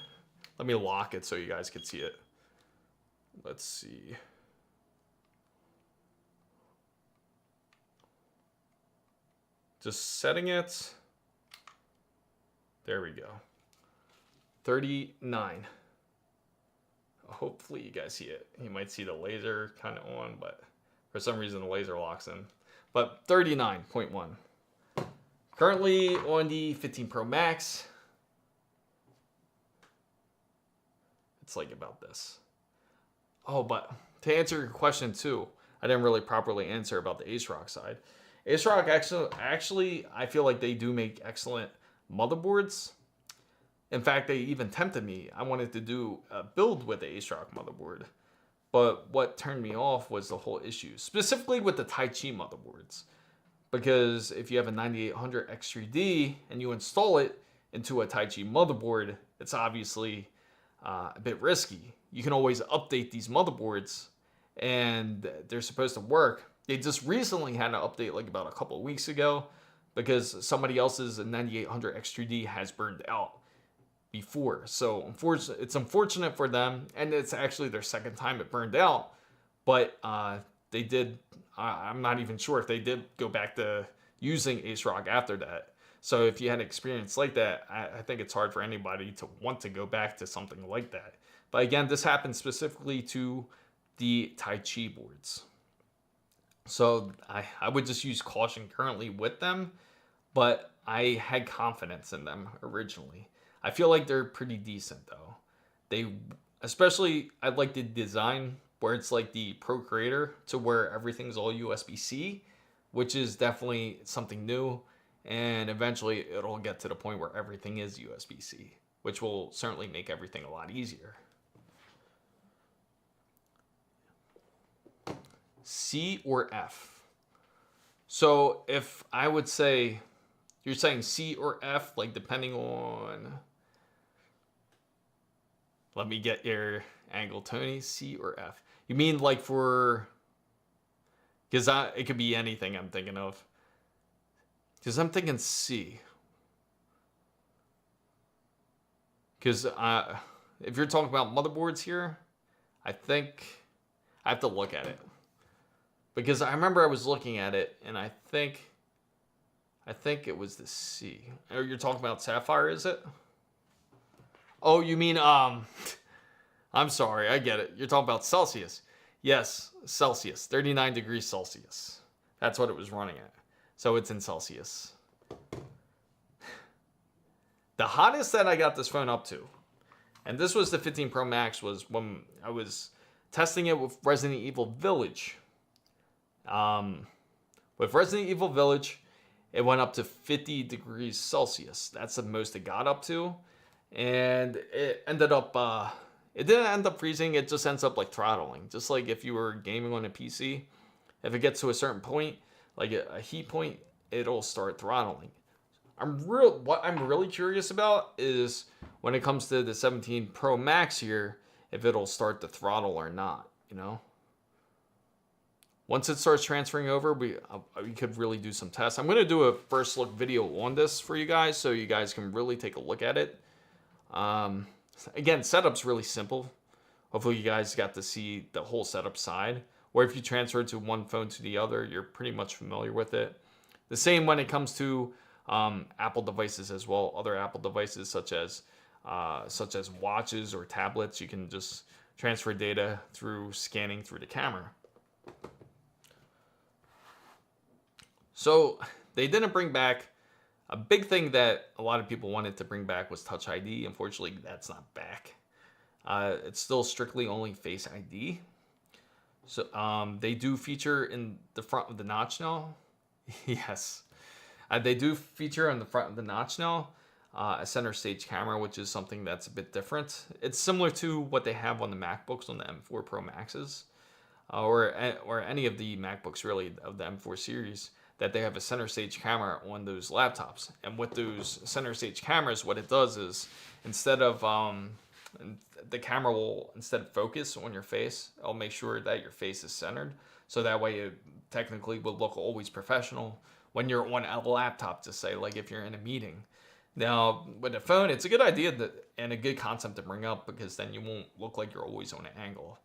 Let me lock it so you guys can see it. Let's see. Just setting it. There we go. 39. Hopefully you guys see it. You might see the laser kind of on, but for some reason the laser locks in. But 39.1. Currently on the 15 Pro Max. It's like about this. Oh, but to answer your question too, I didn't really properly answer about the ASRock side. ASRock actually, I feel like they do make excellent motherboards. In fact, they even tempted me. I wanted to do a build with the ASRock motherboard. But what turned me off was the whole issue, specifically with the Taichi motherboards. Because if you have a 9800 X3D and you install it into a Taichi motherboard, it's obviously a bit risky. You can always update these motherboards and they're supposed to work. They just recently had an update like about a couple of weeks ago because somebody else's 9800 X3D has burned out before. So it's unfortunate for them, and it's actually their second time it burned out, but they did, I'm not even sure if they did go back to using ASRock after that. So if you had an experience like that, I think it's hard for anybody to want to go back to something like that. But again, this happened specifically to the Taichi boards. So I would just use caution currently with them, but I had confidence in them originally. I feel like they're pretty decent though. Especially I like the design where it's like the Pro Creator to where everything's all USB-C, which is definitely something new. And eventually it'll get to the point where everything is USB-C, which will certainly make everything a lot easier. C or F? So if I would say, you're saying C or F, like depending on, let me get your angle, Tony, C or F. You mean like for, because it could be anything I'm thinking of. Because I'm thinking C. Because if you're talking about motherboards here, I think I have to look at it. Because I remember I was looking at it, and I think it was the C. Or you're talking about Sapphire, is it? Oh, you mean, I'm sorry, I get it. You're talking about Celsius. Yes, Celsius, 39 degrees Celsius. That's what it was running at. So it's in Celsius. The hottest that I got this phone up to, and this was the 15 Pro Max, was when I was testing it with Resident Evil Village. With Resident Evil Village, it went up to 50 degrees Celsius. That's the most it got up to. And it ended up, it didn't end up freezing. It just ends up like throttling. Just like if you were gaming on a PC, if it gets to a certain point, like a heat point, it'll start throttling. What I'm really curious about is when it comes to the 17 Pro Max here, if it'll start to throttle or not, you know? Once it starts transferring over, we could really do some tests. I'm going to do a first look video on this for you guys so you guys can really take a look at it. Again, setup's really simple. Hopefully you guys got to see the whole setup side. Or if you transfer it to one phone to the other, you're pretty much familiar with it. The same when it comes to Apple devices as well. Other Apple devices such as watches or tablets, you can just transfer data through scanning through the camera. So they didn't bring back, a big thing that a lot of people wanted to bring back was Touch ID. Unfortunately, that's not back. It's still strictly only Face ID. So they do feature in the front of the notch now. Yes. They do feature on the front of the notch now a center stage camera, which is something that's a bit different. It's similar to what they have on the MacBooks on the M4 Pro Maxes, or any of the MacBooks really of the M4 series, that they have a center stage camera on those laptops. And with those center stage cameras, what it does is instead of and the camera will instead focus on your face. It'll make sure that your face is centered, so that way it technically would look always professional when you're on a laptop, to say, like if you're in a meeting. Now, with a phone, it's a good idea and a good concept to bring up, because then you won't look like you're always on an angle.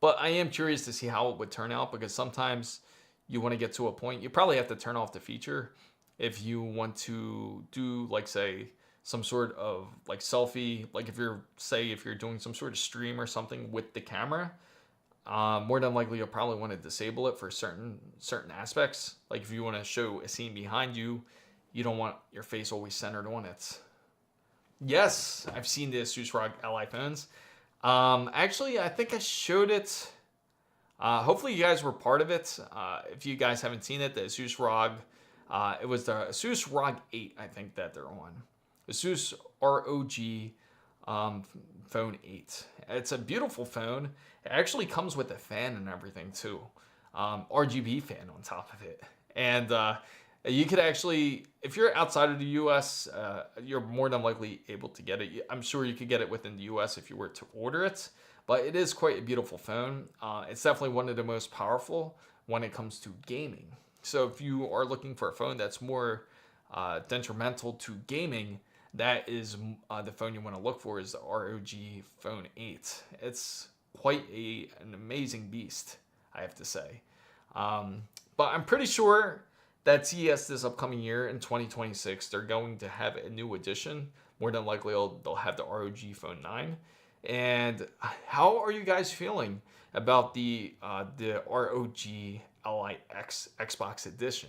But I am curious to see how it would turn out, because sometimes you want to get to a point, you probably have to turn off the feature if you want to do, like, say, some sort of like selfie, like if you're doing some sort of stream or something with the camera. More than likely, you'll probably want to disable it for certain aspects. Like if you want to show a scene behind you, you don't want your face always centered on it. Yes, I've seen the ASUS ROG Ally phones. Actually, I think I showed it. Hopefully you guys were part of it. If you guys haven't seen it, the ASUS ROG, it was the ASUS ROG 8, I think, that they're on. ASUS ROG Phone 8. It's a beautiful phone. It actually comes with a fan and everything too. RGB fan on top of it. And you could actually, if you're outside of the US, you're more than likely able to get it. I'm sure you could get it within the US if you were to order it. But it is quite a beautiful phone. It's definitely one of the most powerful when it comes to gaming. So if you are looking for a phone that's more detrimental to gaming, that is the phone you want to look for, is the ROG Phone 8. It's quite an amazing beast, I have to say. But I'm pretty sure that CES this upcoming year in 2026, they're going to have a new edition. More than likely, they'll have the ROG Phone 9. And how are you guys feeling about the ROG Ally X Xbox Edition?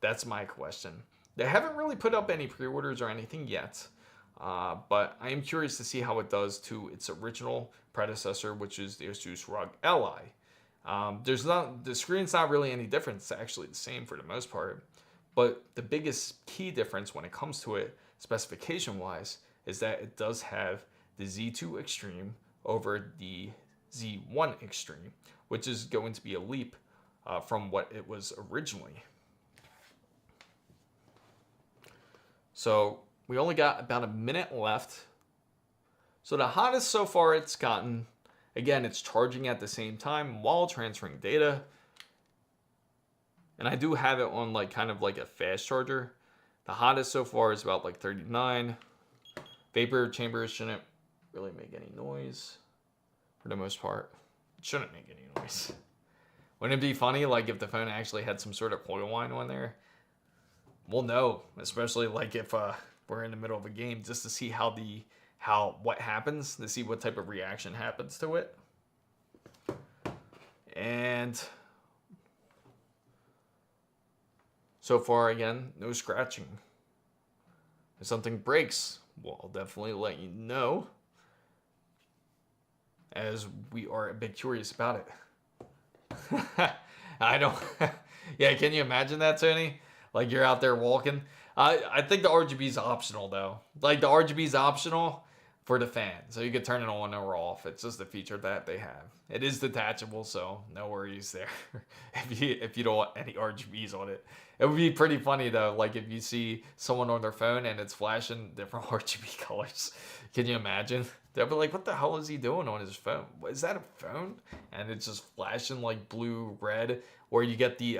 That's my question. They haven't really put up any pre-orders or anything yet, but I am curious to see how it does to its original predecessor, which is the ASUS ROG Ally. The screen's not really any different. It's actually the same for the most part. But the biggest key difference when it comes to it, specification-wise, is that it does have the Z2 Extreme over the Z1 Extreme, which is going to be a leap from what it was originally. So we only got about a minute left. So the hottest so far it's gotten, again, it's charging at the same time while transferring data. And I do have it on like kind of like a fast charger. The hottest so far is about like 39. Vapor chambers shouldn't really make any noise for the most part. It shouldn't make any noise. Wouldn't it be funny, like, if the phone actually had some sort of coil whine on there? We'll know, especially like if we're in the middle of a game, just to see what happens, to see what type of reaction happens to it. And so far, again, no scratching. If something breaks, well, I'll definitely let you know, as we are a bit curious about it. I don't. Yeah, can you imagine that, Tony? Like, you're out there walking. I think the RGB is optional, though. Like, the RGB is optional for the fan, so you can turn it on or off. It's just a feature that they have. It is detachable, so no worries there. if you don't want any RGBs on it. It would be pretty funny, though, like if you see someone on their phone and it's flashing different RGB colors. Can you imagine? They'll be like, what the hell is he doing on his phone? Is that a phone? And it's just flashing like blue, red, or you get the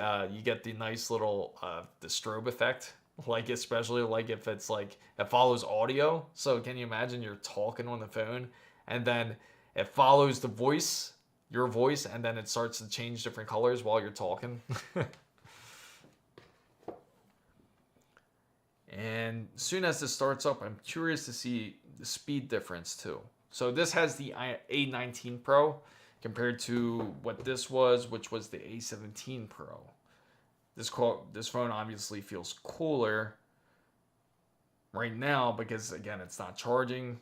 nice little the strobe effect. Like, especially like if it's like, it follows audio. So can you imagine you're talking on the phone and then it follows the voice, your voice, and then it starts to change different colors while you're talking. And as soon as this starts up, I'm curious to see the speed difference too. So this has the A19 Pro compared to what this was, which was the A17 Pro. This phone obviously feels cooler right now because, again, it's not charging.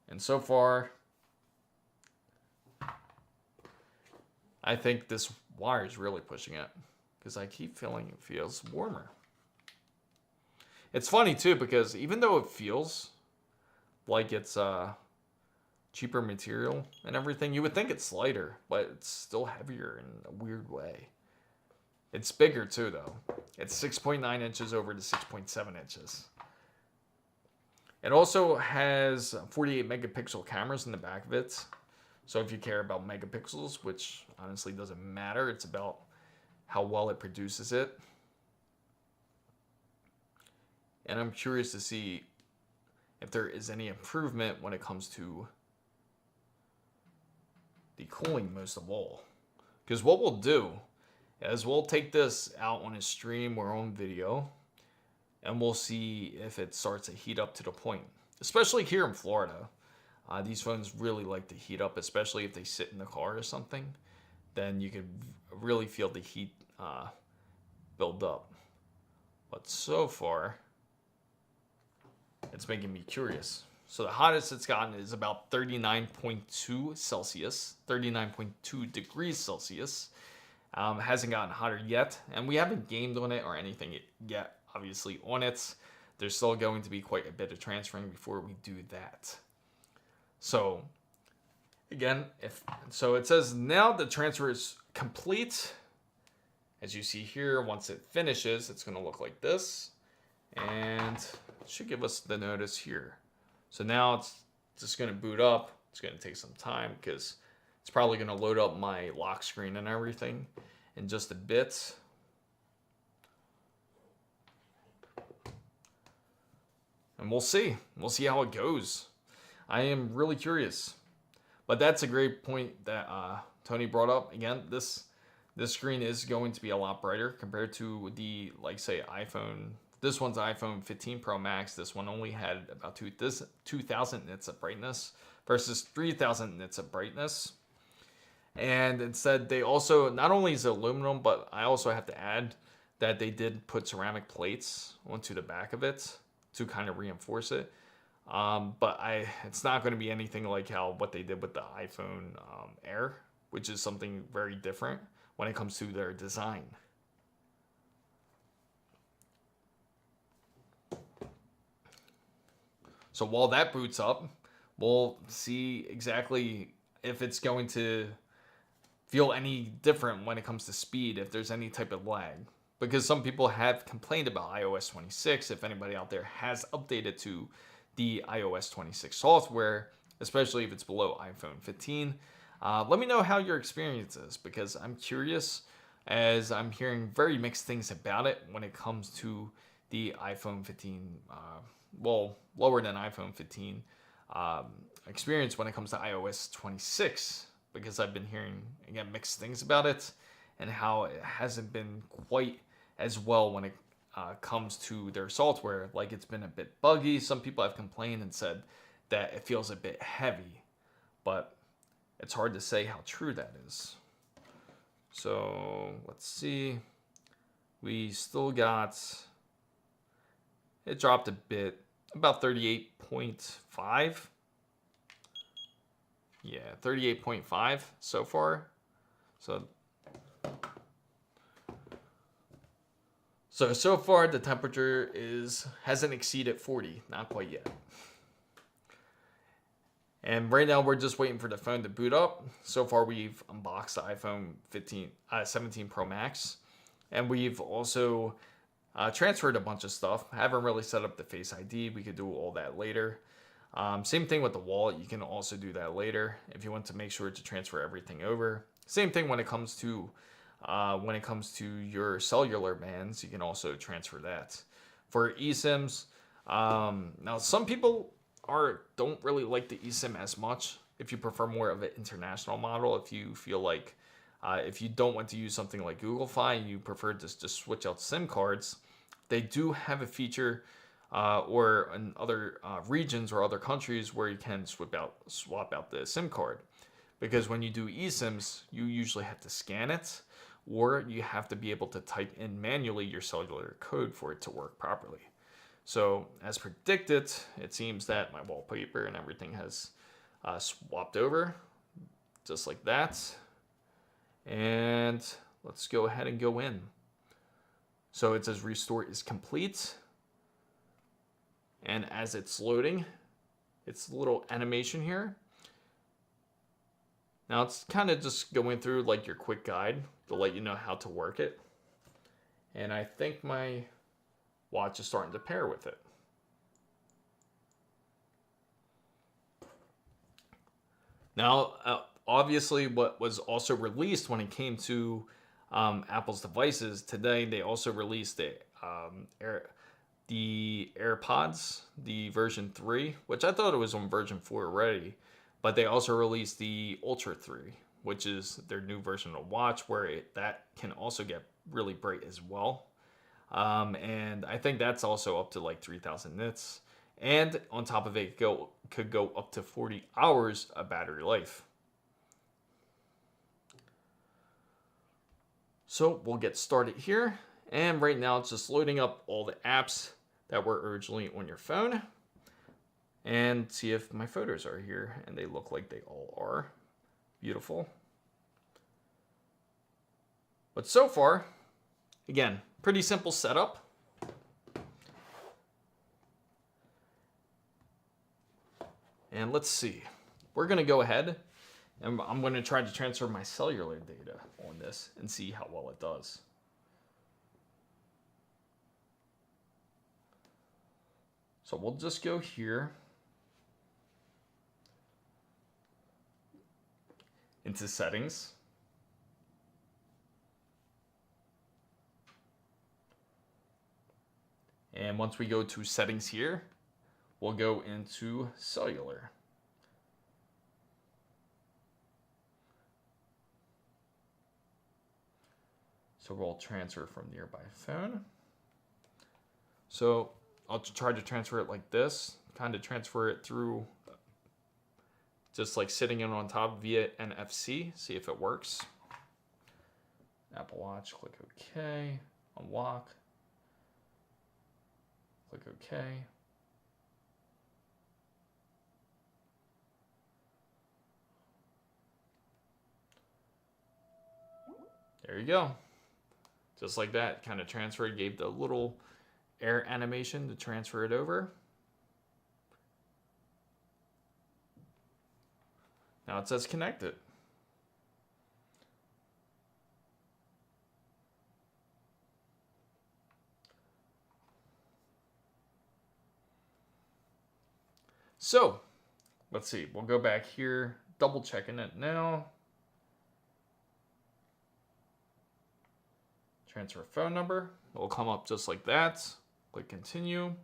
And so far, I think this wire is really pushing it because I keep feeling it feels warmer. It's funny too because even though it feels like it's cheaper material and everything, you would think it's lighter, but it's still heavier in a weird way. It's bigger too, though. It's 6.9 inches over to 6.7 inches. It also has 48 megapixel cameras in the back of it. So if you care about megapixels, which honestly doesn't matter, it's about how well it produces it. And I'm curious to see if there is any improvement when it comes to the cooling most of all. Because what we'll do is we'll take this out on a stream or on video, and we'll see if it starts to heat up to the point. Especially here in Florida. These phones really like to heat up, especially if they sit in the car or something. Then you can really feel the heat build up. But so far, it's making me curious. So the hottest it's gotten is about 39.2 Celsius, 39.2 degrees Celsius. Hasn't gotten hotter yet, and we haven't gamed on it or anything yet, obviously, on it. There's still going to be quite a bit of transferring before we do that. So, again, so it says now the transfer is complete. As you see here, once it finishes, it's going to look like this. And it should give us the notice here. So now it's just going to boot up. It's going to take some time because it's probably going to load up my lock screen and everything in just a bit. And we'll see. We'll see how it goes. I am really curious. But that's a great point that Tony brought up. Again, this screen is going to be a lot brighter compared to the, like, say, iPhone. This one's iPhone 15 Pro Max. This one only had about 2,000 nits of brightness versus 3,000 nits of brightness. And instead, they also, not only is it aluminum, but I also have to add that they did put ceramic plates onto the back of it to kind of reinforce it. But it's not going to be anything like what they did with the iPhone Air, which is something very different when it comes to their design. So while that boots up, we'll see exactly if it's going to feel any different when it comes to speed, if there's any type of lag. Because some people have complained about iOS 26, if anybody out there has updated to the iOS 26 software, especially if it's below iPhone 15. Let me know how your experience is, because I'm curious, as I'm hearing very mixed things about it when it comes to the iPhone 15, well, lower than iPhone 15 experience when it comes to iOS 26, because I've been hearing, again, mixed things about it and how it hasn't been quite as well when it comes to their software. Like, it's been a bit buggy. Some people have complained and said that it feels a bit heavy, but it's hard to say how true that is. So let's see. We still got, it dropped a bit, about 38.5. Yeah, 38.5 so far. So far the temperature hasn't exceeded 40, not quite yet. And right now we're just waiting for the phone to boot up. So far we've unboxed the iPhone 17 Pro Max, and we've also transferred a bunch of stuff. I haven't really set up the Face ID. We could do all that later. Same thing with the wallet. You can also do that later if you want to make sure to transfer everything over. Same thing when it comes to your cellular bands. You can also transfer that. For eSIMs, now some people don't really like the eSIM as much. If you prefer more of an international model, if you feel like if you don't want to use something like Google Fi and you prefer to just switch out SIM cards, they do have a feature or in other regions or other countries where you can swap out the SIM card. Because when you do eSIMs, you usually have to scan it, or you have to be able to type in manually your cellular code for it to work properly. So as predicted, it seems that my wallpaper and everything has swapped over just like that. And let's go ahead and go in. So it says restore is complete. And as it's loading, it's a little animation here. Now it's kind of just going through like your quick guide to let you know how to work it. And I think my watch is starting to pair with it. Now, obviously, what was also released when it came to Apple's devices today, they also released the AirPods, the version 3, which I thought it was on version 4 already, but they also released the Ultra 3, which is their new version of watch, where that can also get really bright as well. And I think that's also up to like 3,000 nits. And on top of it, could go up to 40 hours of battery life. So we'll get started here. And right now it's just loading up all the apps that were originally on your phone. And see if my photos are here. And they look like they all are. Beautiful. But so far, again, pretty simple setup. And let's see. We're going to go ahead and I'm going to try to transfer my cellular data on this and see how well it does. So we'll just go here into settings. And once we go to settings here, we'll go into cellular. So we'll transfer from nearby phone. So I'll try to transfer it like this, kind of transfer it through just like sitting in on top via NFC, see if it works. Apple Watch, click OK, unlock, click OK. There you go. Just like that, kind of transferred, gave the little air animation to transfer it over. Now it says connected. So, let's see, we'll go back here, double checking it now. Transfer phone number. It will come up just like that. Click continue.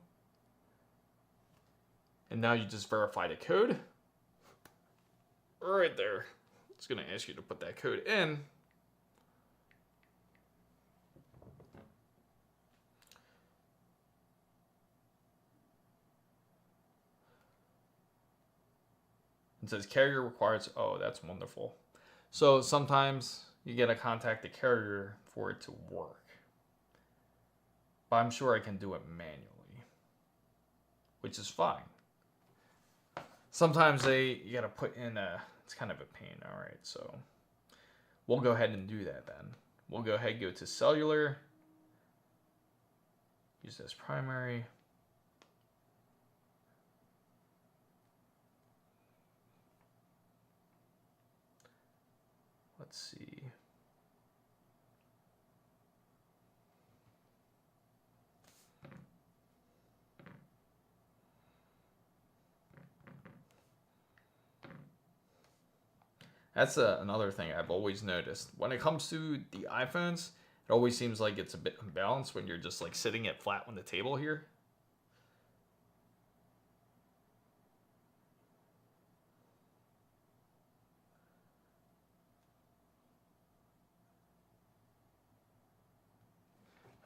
And now you just verify the code. Right there. It's going to ask you to put that code in. It says carrier requires, oh, that's wonderful. So sometimes you got to contact the carrier for it to work. But I'm sure I can do it manually, which is fine. Sometimes you got to put in it's kind of a pain. All right, so we'll go ahead and do that then. We'll go ahead and go to cellular. Use this primary. Let's see. That's another thing I've always noticed. When it comes to the iPhones, it always seems like it's a bit imbalanced when you're just like sitting it flat on the table here.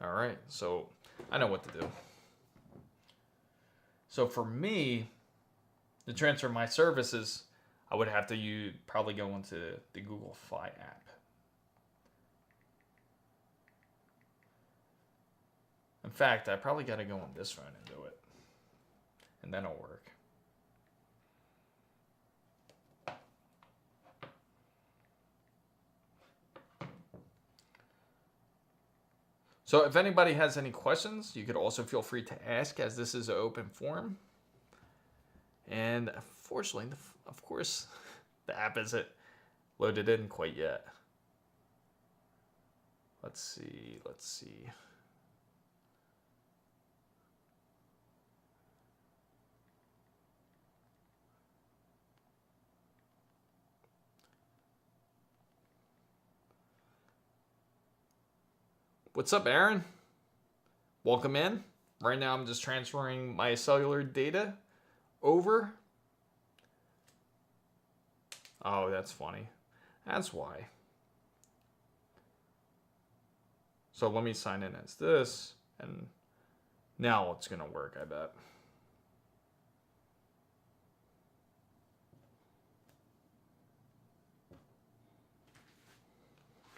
All right, so I know what to do. So for me, to transfer my services, I would have to probably go into the Google Fi app. In fact, I probably got to go on this phone and do it. And then it'll work. So if anybody has any questions, you could also feel free to ask, as this is an open forum. And unfortunately, of course, the app isn't loaded in quite yet. Let's see. What's up, Aaron? Welcome in. Right now I'm just transferring my cellular data over. Oh, that's funny. That's why. So let me sign in as this, and now it's gonna work, I bet.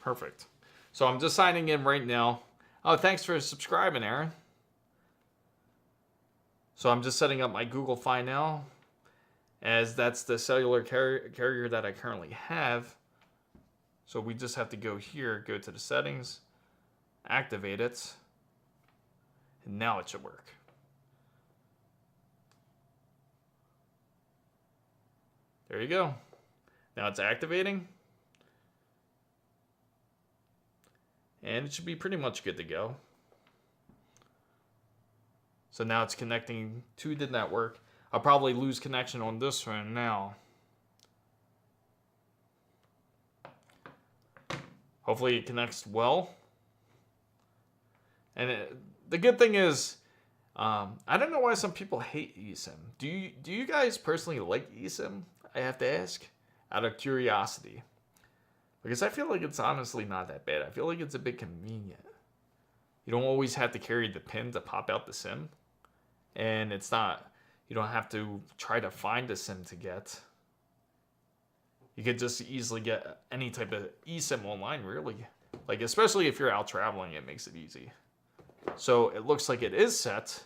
Perfect. So I'm just signing in right now. Oh, thanks for subscribing, Aaron. So I'm just setting up my Google Fi now, as that's the cellular carrier that I currently have. So we just have to go here, go to the settings, activate it, and now it should work. There you go. Now it's activating. And it should be pretty much good to go. So now it's connecting to the network. I'll probably lose connection on this phone now. Hopefully it connects well. And the good thing is, I don't know why some people hate eSIM. Do you guys personally like eSIM? I have to ask, out of curiosity. Because I feel like it's honestly not that bad. I feel like it's a bit convenient. You don't always have to carry the pin to pop out the SIM. And it's not, you don't have to try to find a SIM to get. You could just easily get any type of eSIM online, really. Like, especially if you're out traveling, it makes it easy. So it looks like it is set.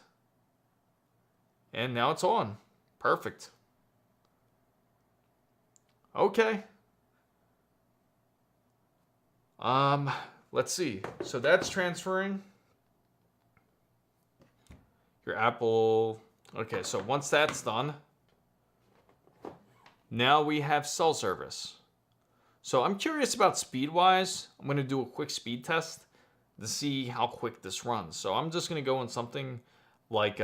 And now it's on. Perfect. Okay. Let's see. So that's transferring your Apple. Okay, so once that's done, now we have cell service. So I'm curious about speed-wise. I'm going to do a quick speed test to see how quick this runs. So I'm just going to go on something like,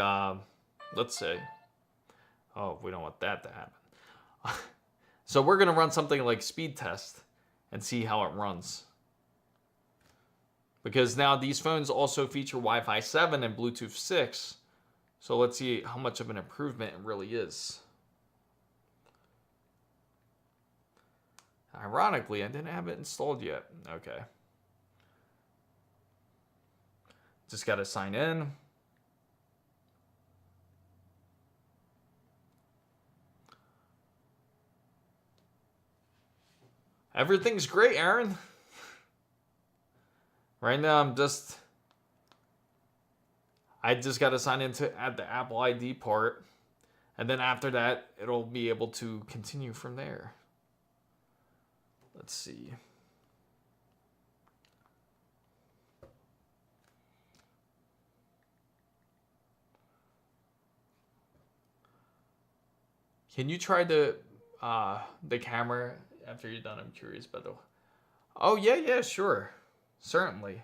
let's say, oh, we don't want that to happen. So we're going to run something like speed test and see how it runs. Because now these phones also feature Wi-Fi 7 and Bluetooth 6. So let's see how much of an improvement it really is. Ironically, I didn't have it installed yet. Okay. Just got to sign in. Everything's great, Aaron. Right now, I just got to sign in to add the Apple ID part. And then after that, it'll be able to continue from there. Let's see. Can you try the camera after you're done? I'm curious, by the way. Oh, yeah, sure. Certainly.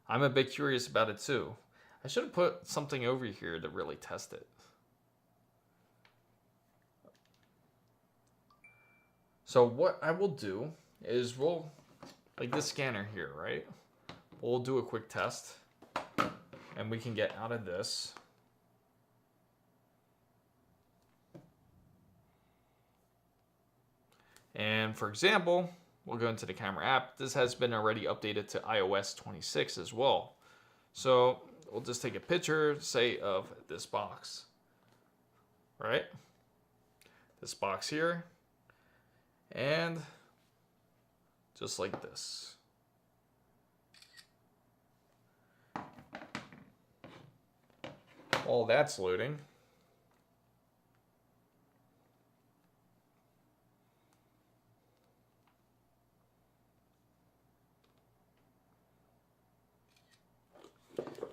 I'm a bit curious about it too. I should have put something over here to really test it. So what I will do is we'll, like this scanner here, right? We'll do a quick test and we can get out of this. And for example, we'll go into the camera app. This has been already updated to iOS 26 as well. So we'll just take a picture, say, of this box, right? This box here. And just like this. While that's loading,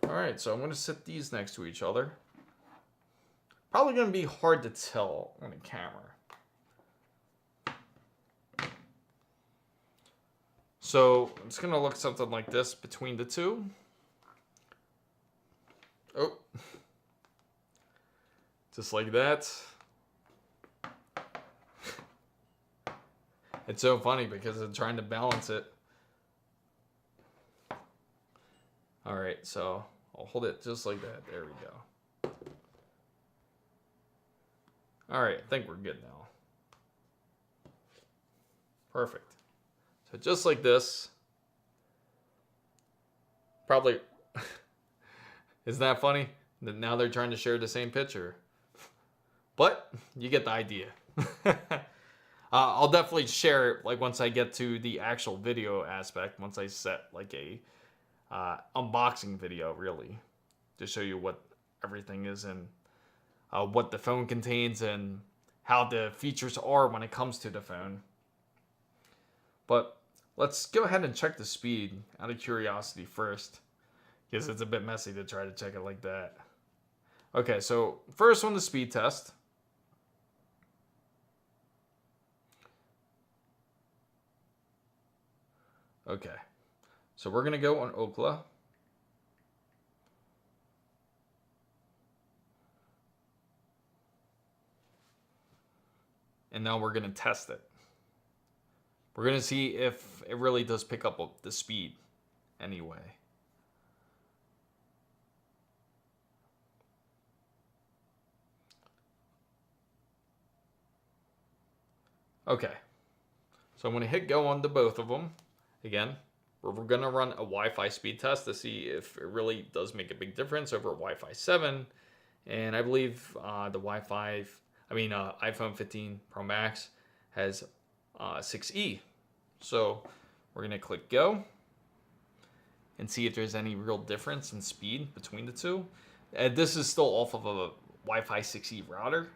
all right, so I'm going to set these next to each other. Probably going to be hard to tell on a camera. So it's going to look something like this between the two. Oh. Just like that. It's so funny because I'm trying to balance it. All right, so I'll hold it just like that. There we go. All right, I think we're good now. Perfect. So just like this. Probably, isn't that funny? That now they're trying to share the same picture. But you get the idea. I'll definitely share it like once I get to the actual video aspect, once I set like a unboxing video really to show you what everything is and what the phone contains and how the features are when it comes to the phone. But let's go ahead and check the speed out of curiosity first, because it's a bit messy to try to check it like that. Okay, so first one, the speed test. Okay, so we're gonna go on Ookla. And now we're gonna test it. We're gonna see if it really does pick up the speed anyway. Okay, so I'm gonna hit go on to both of them. Again, we're gonna run a Wi-Fi speed test to see if it really does make a big difference over Wi-Fi 7. And I believe the iPhone 15 Pro Max has 6E. So we're gonna click go and see if there's any real difference in speed between the two. This is still off of a Wi-Fi 6E router,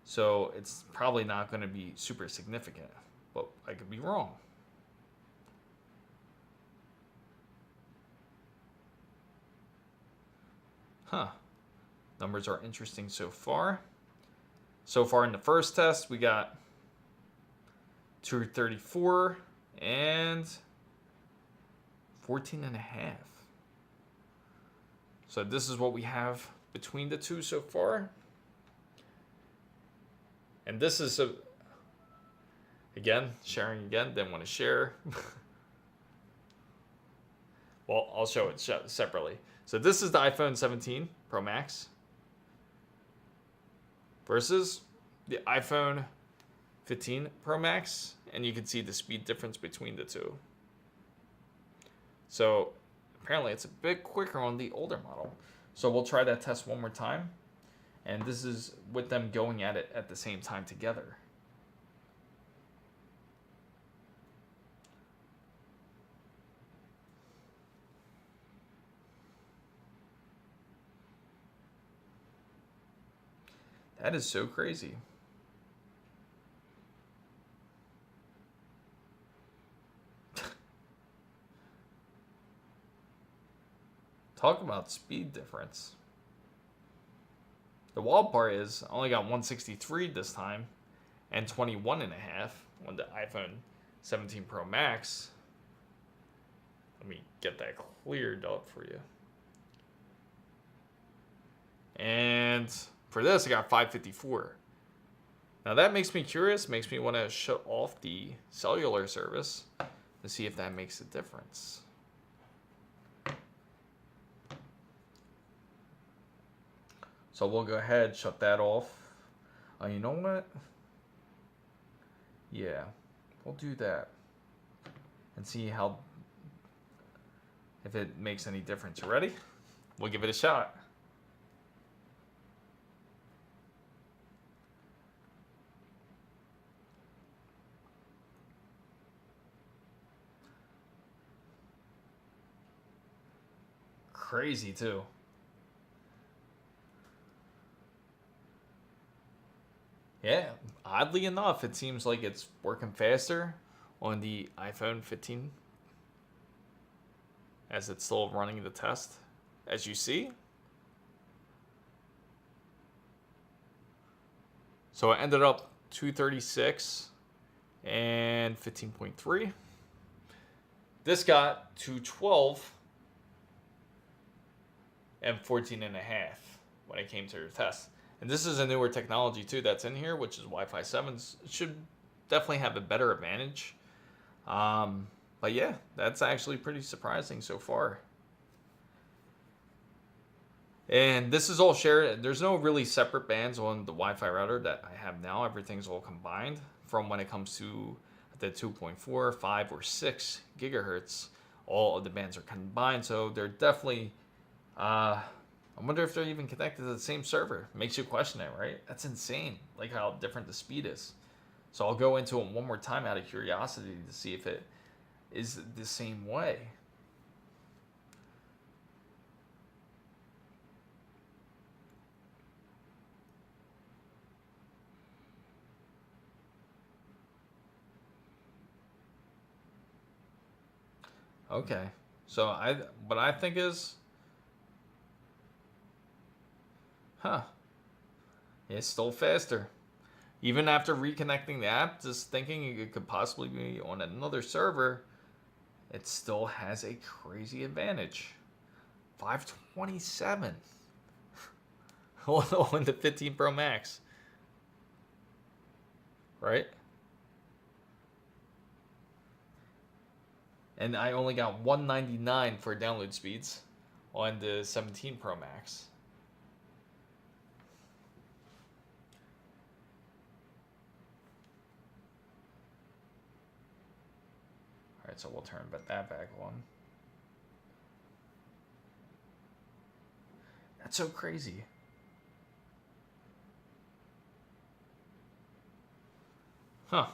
so it's probably not gonna be super significant, but I could be wrong. Huh. Numbers are interesting so far. So far in the first test, we got 234 and 14.5. So this is what we have between the two so far. And this is again, sharing again, didn't want to share. Well, I'll show it separately. So this is the iPhone 17 Pro Max versus the iPhone 15 Pro Max, and you can see the speed difference between the two. So apparently it's a bit quicker on the older model. So we'll try that test one more time, and this is with them going at it at the same time together. That is so crazy. Talk about speed difference. The wild part is I only got 163 this time and 21.5 on the iPhone 17 Pro Max. Let me get that cleared up for you. And for this, I got 554. Now that makes me curious, makes me want to shut off the cellular service to see if that makes a difference. So we'll go ahead, shut that off. You know what? Yeah, we'll do that and see if it makes any difference. You ready? We'll give it a shot. Crazy too. Yeah, oddly enough, it seems like it's working faster on the iPhone 15 as it's still running the test, as you see. So it ended up 236 and 15.3. This got 212 and 14.5 when it came to the test. And this is a newer technology too that's in here, which is Wi-Fi 7. Should definitely have a better advantage. But yeah, that's actually pretty surprising so far. And this is all shared. There's no really separate bands on the Wi-Fi router that I have now. Everything's all combined from when it comes to the 2.4, 5, or 6 gigahertz. All of the bands are combined, so they're definitely. I wonder if they're even connected to the same server. Makes you question it, right? That's insane. Like how different the speed is. So I'll go into it one more time out of curiosity to see if it is the same way. Okay, so what I think is, it's still faster. Even after reconnecting the app, just thinking it could possibly be on another server, it still has a crazy advantage. 527 on the 15 Pro Max, right? And I only got 199 for download speeds on the 17 Pro Max. Alright, so we'll turn that back on. That's so crazy. Huh.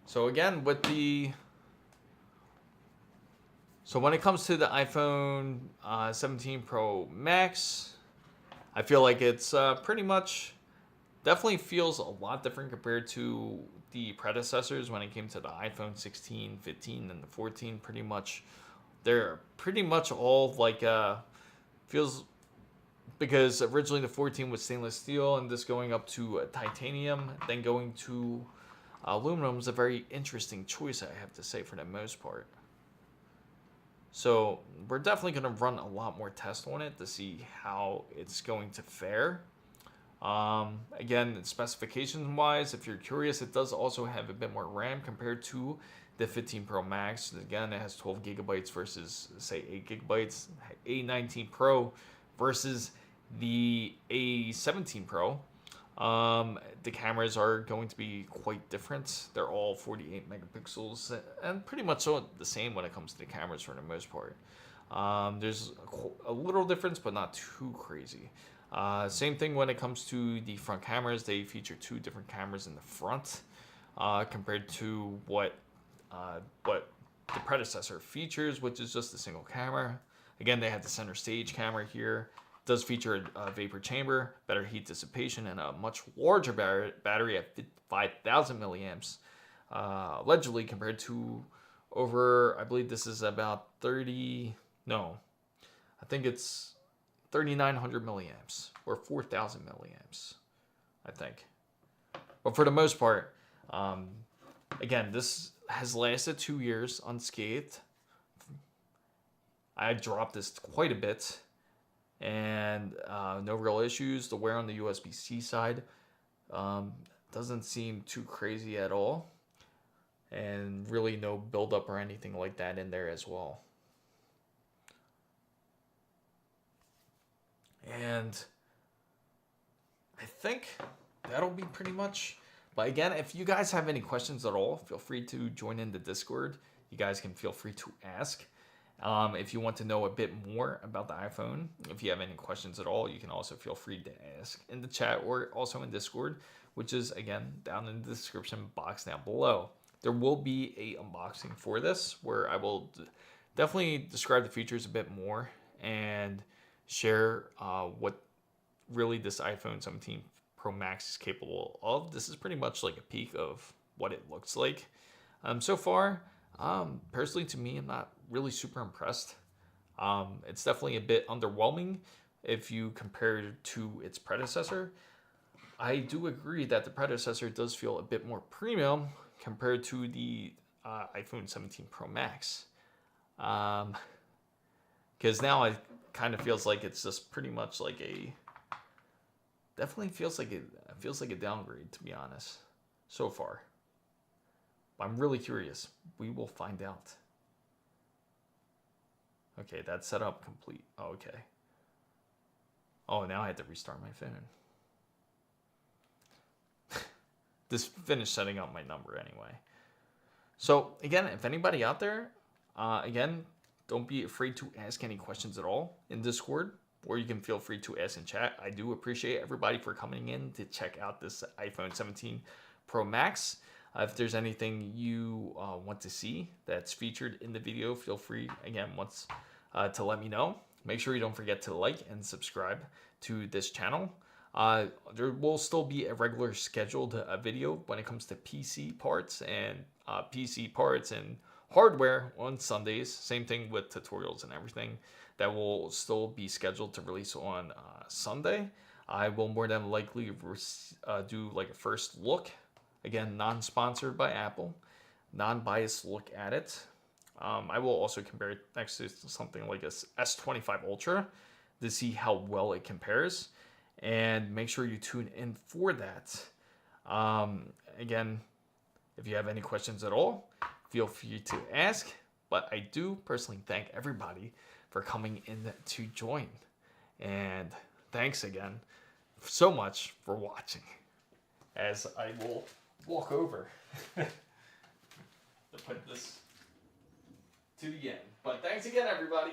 So again, with the... So when it comes to the iPhone 17 Pro Max, I feel like it's pretty much... Definitely feels a lot different compared to the predecessors when it came to the iPhone 16, 15, and the 14. Pretty much, they're pretty much all like, feels... Because originally the 14 was stainless steel, and this going up to titanium, then going to... aluminum is a very interesting choice, I have to say, for the most part. So we're definitely going to run a lot more tests on it to see how it's going to fare. Again, specifications wise, if you're curious, it does also have a bit more RAM compared to the 15 Pro Max. Again, it has 12 gigabytes versus, say, 8 gigabytes. A19 Pro versus the A17 Pro. The cameras are going to be quite different. They're all 48 megapixels and pretty much the same when it comes to the cameras for the most part. There's a little difference, but not too crazy. Same thing when it comes to the front cameras. They feature 2 different cameras in the front compared to what the predecessor features, which is just a single camera. Again, they have the center stage camera here. Does feature a vapor chamber, better heat dissipation, and a much larger battery at 5,000 milliamps, allegedly compared to over, I believe this is about 30, no, I think it's 3,900 milliamps or 4,000 milliamps, I think. But for the most part, again, this has lasted 2 years unscathed. I dropped this quite a bit. And no real issues. The wear on the USB-C side doesn't seem too crazy at all. And really no buildup or anything like that in there as well. And I think that'll be pretty much. But again, if you guys have any questions at all, feel free to join in the Discord. You guys can feel free to ask. If you want to know a bit more about the iPhone, if you have any questions at all, you can also feel free to ask in the chat or also in Discord, which is, again, down in the description box down below. There will be a unboxing for this where I will definitely describe the features a bit more and share what really this iPhone 17 Pro Max is capable of. This is pretty much like a peek of what it looks like. So far, personally, to me, I'm not really super impressed. It's definitely a bit underwhelming if you compare it to its predecessor. I do agree that the predecessor does feel a bit more premium compared to the iPhone 17 Pro Max. Because now it kind of feels like it's just pretty much like definitely feels like a downgrade, to be honest, so far. I'm really curious. We will find out. Okay, that's set up complete. Okay. Oh, now I had to restart my phone. This finished setting up my number anyway. So again, if anybody out there, again, don't be afraid to ask any questions at all in Discord, or you can feel free to ask in chat. I do appreciate everybody for coming in to check out this iPhone 17 Pro Max. If there's anything you want to see that's featured in the video, feel free, again, once to let me know. Make sure you don't forget to like and subscribe to this channel. There will still be a regular scheduled video when it comes to PC parts and hardware on Sundays. Same thing with tutorials and everything that will still be scheduled to release on Sunday. I will more than likely do like a first look. Again, non-sponsored by Apple, non-biased look at it. I will also compare it next to something like a S25 Ultra to see how well it compares, and make sure you tune in for that. Again, if you have any questions at all, feel free to ask, but I do personally thank everybody for coming in to join, and thanks again so much for watching, as I will walk over to put this to the end. But thanks again, everybody.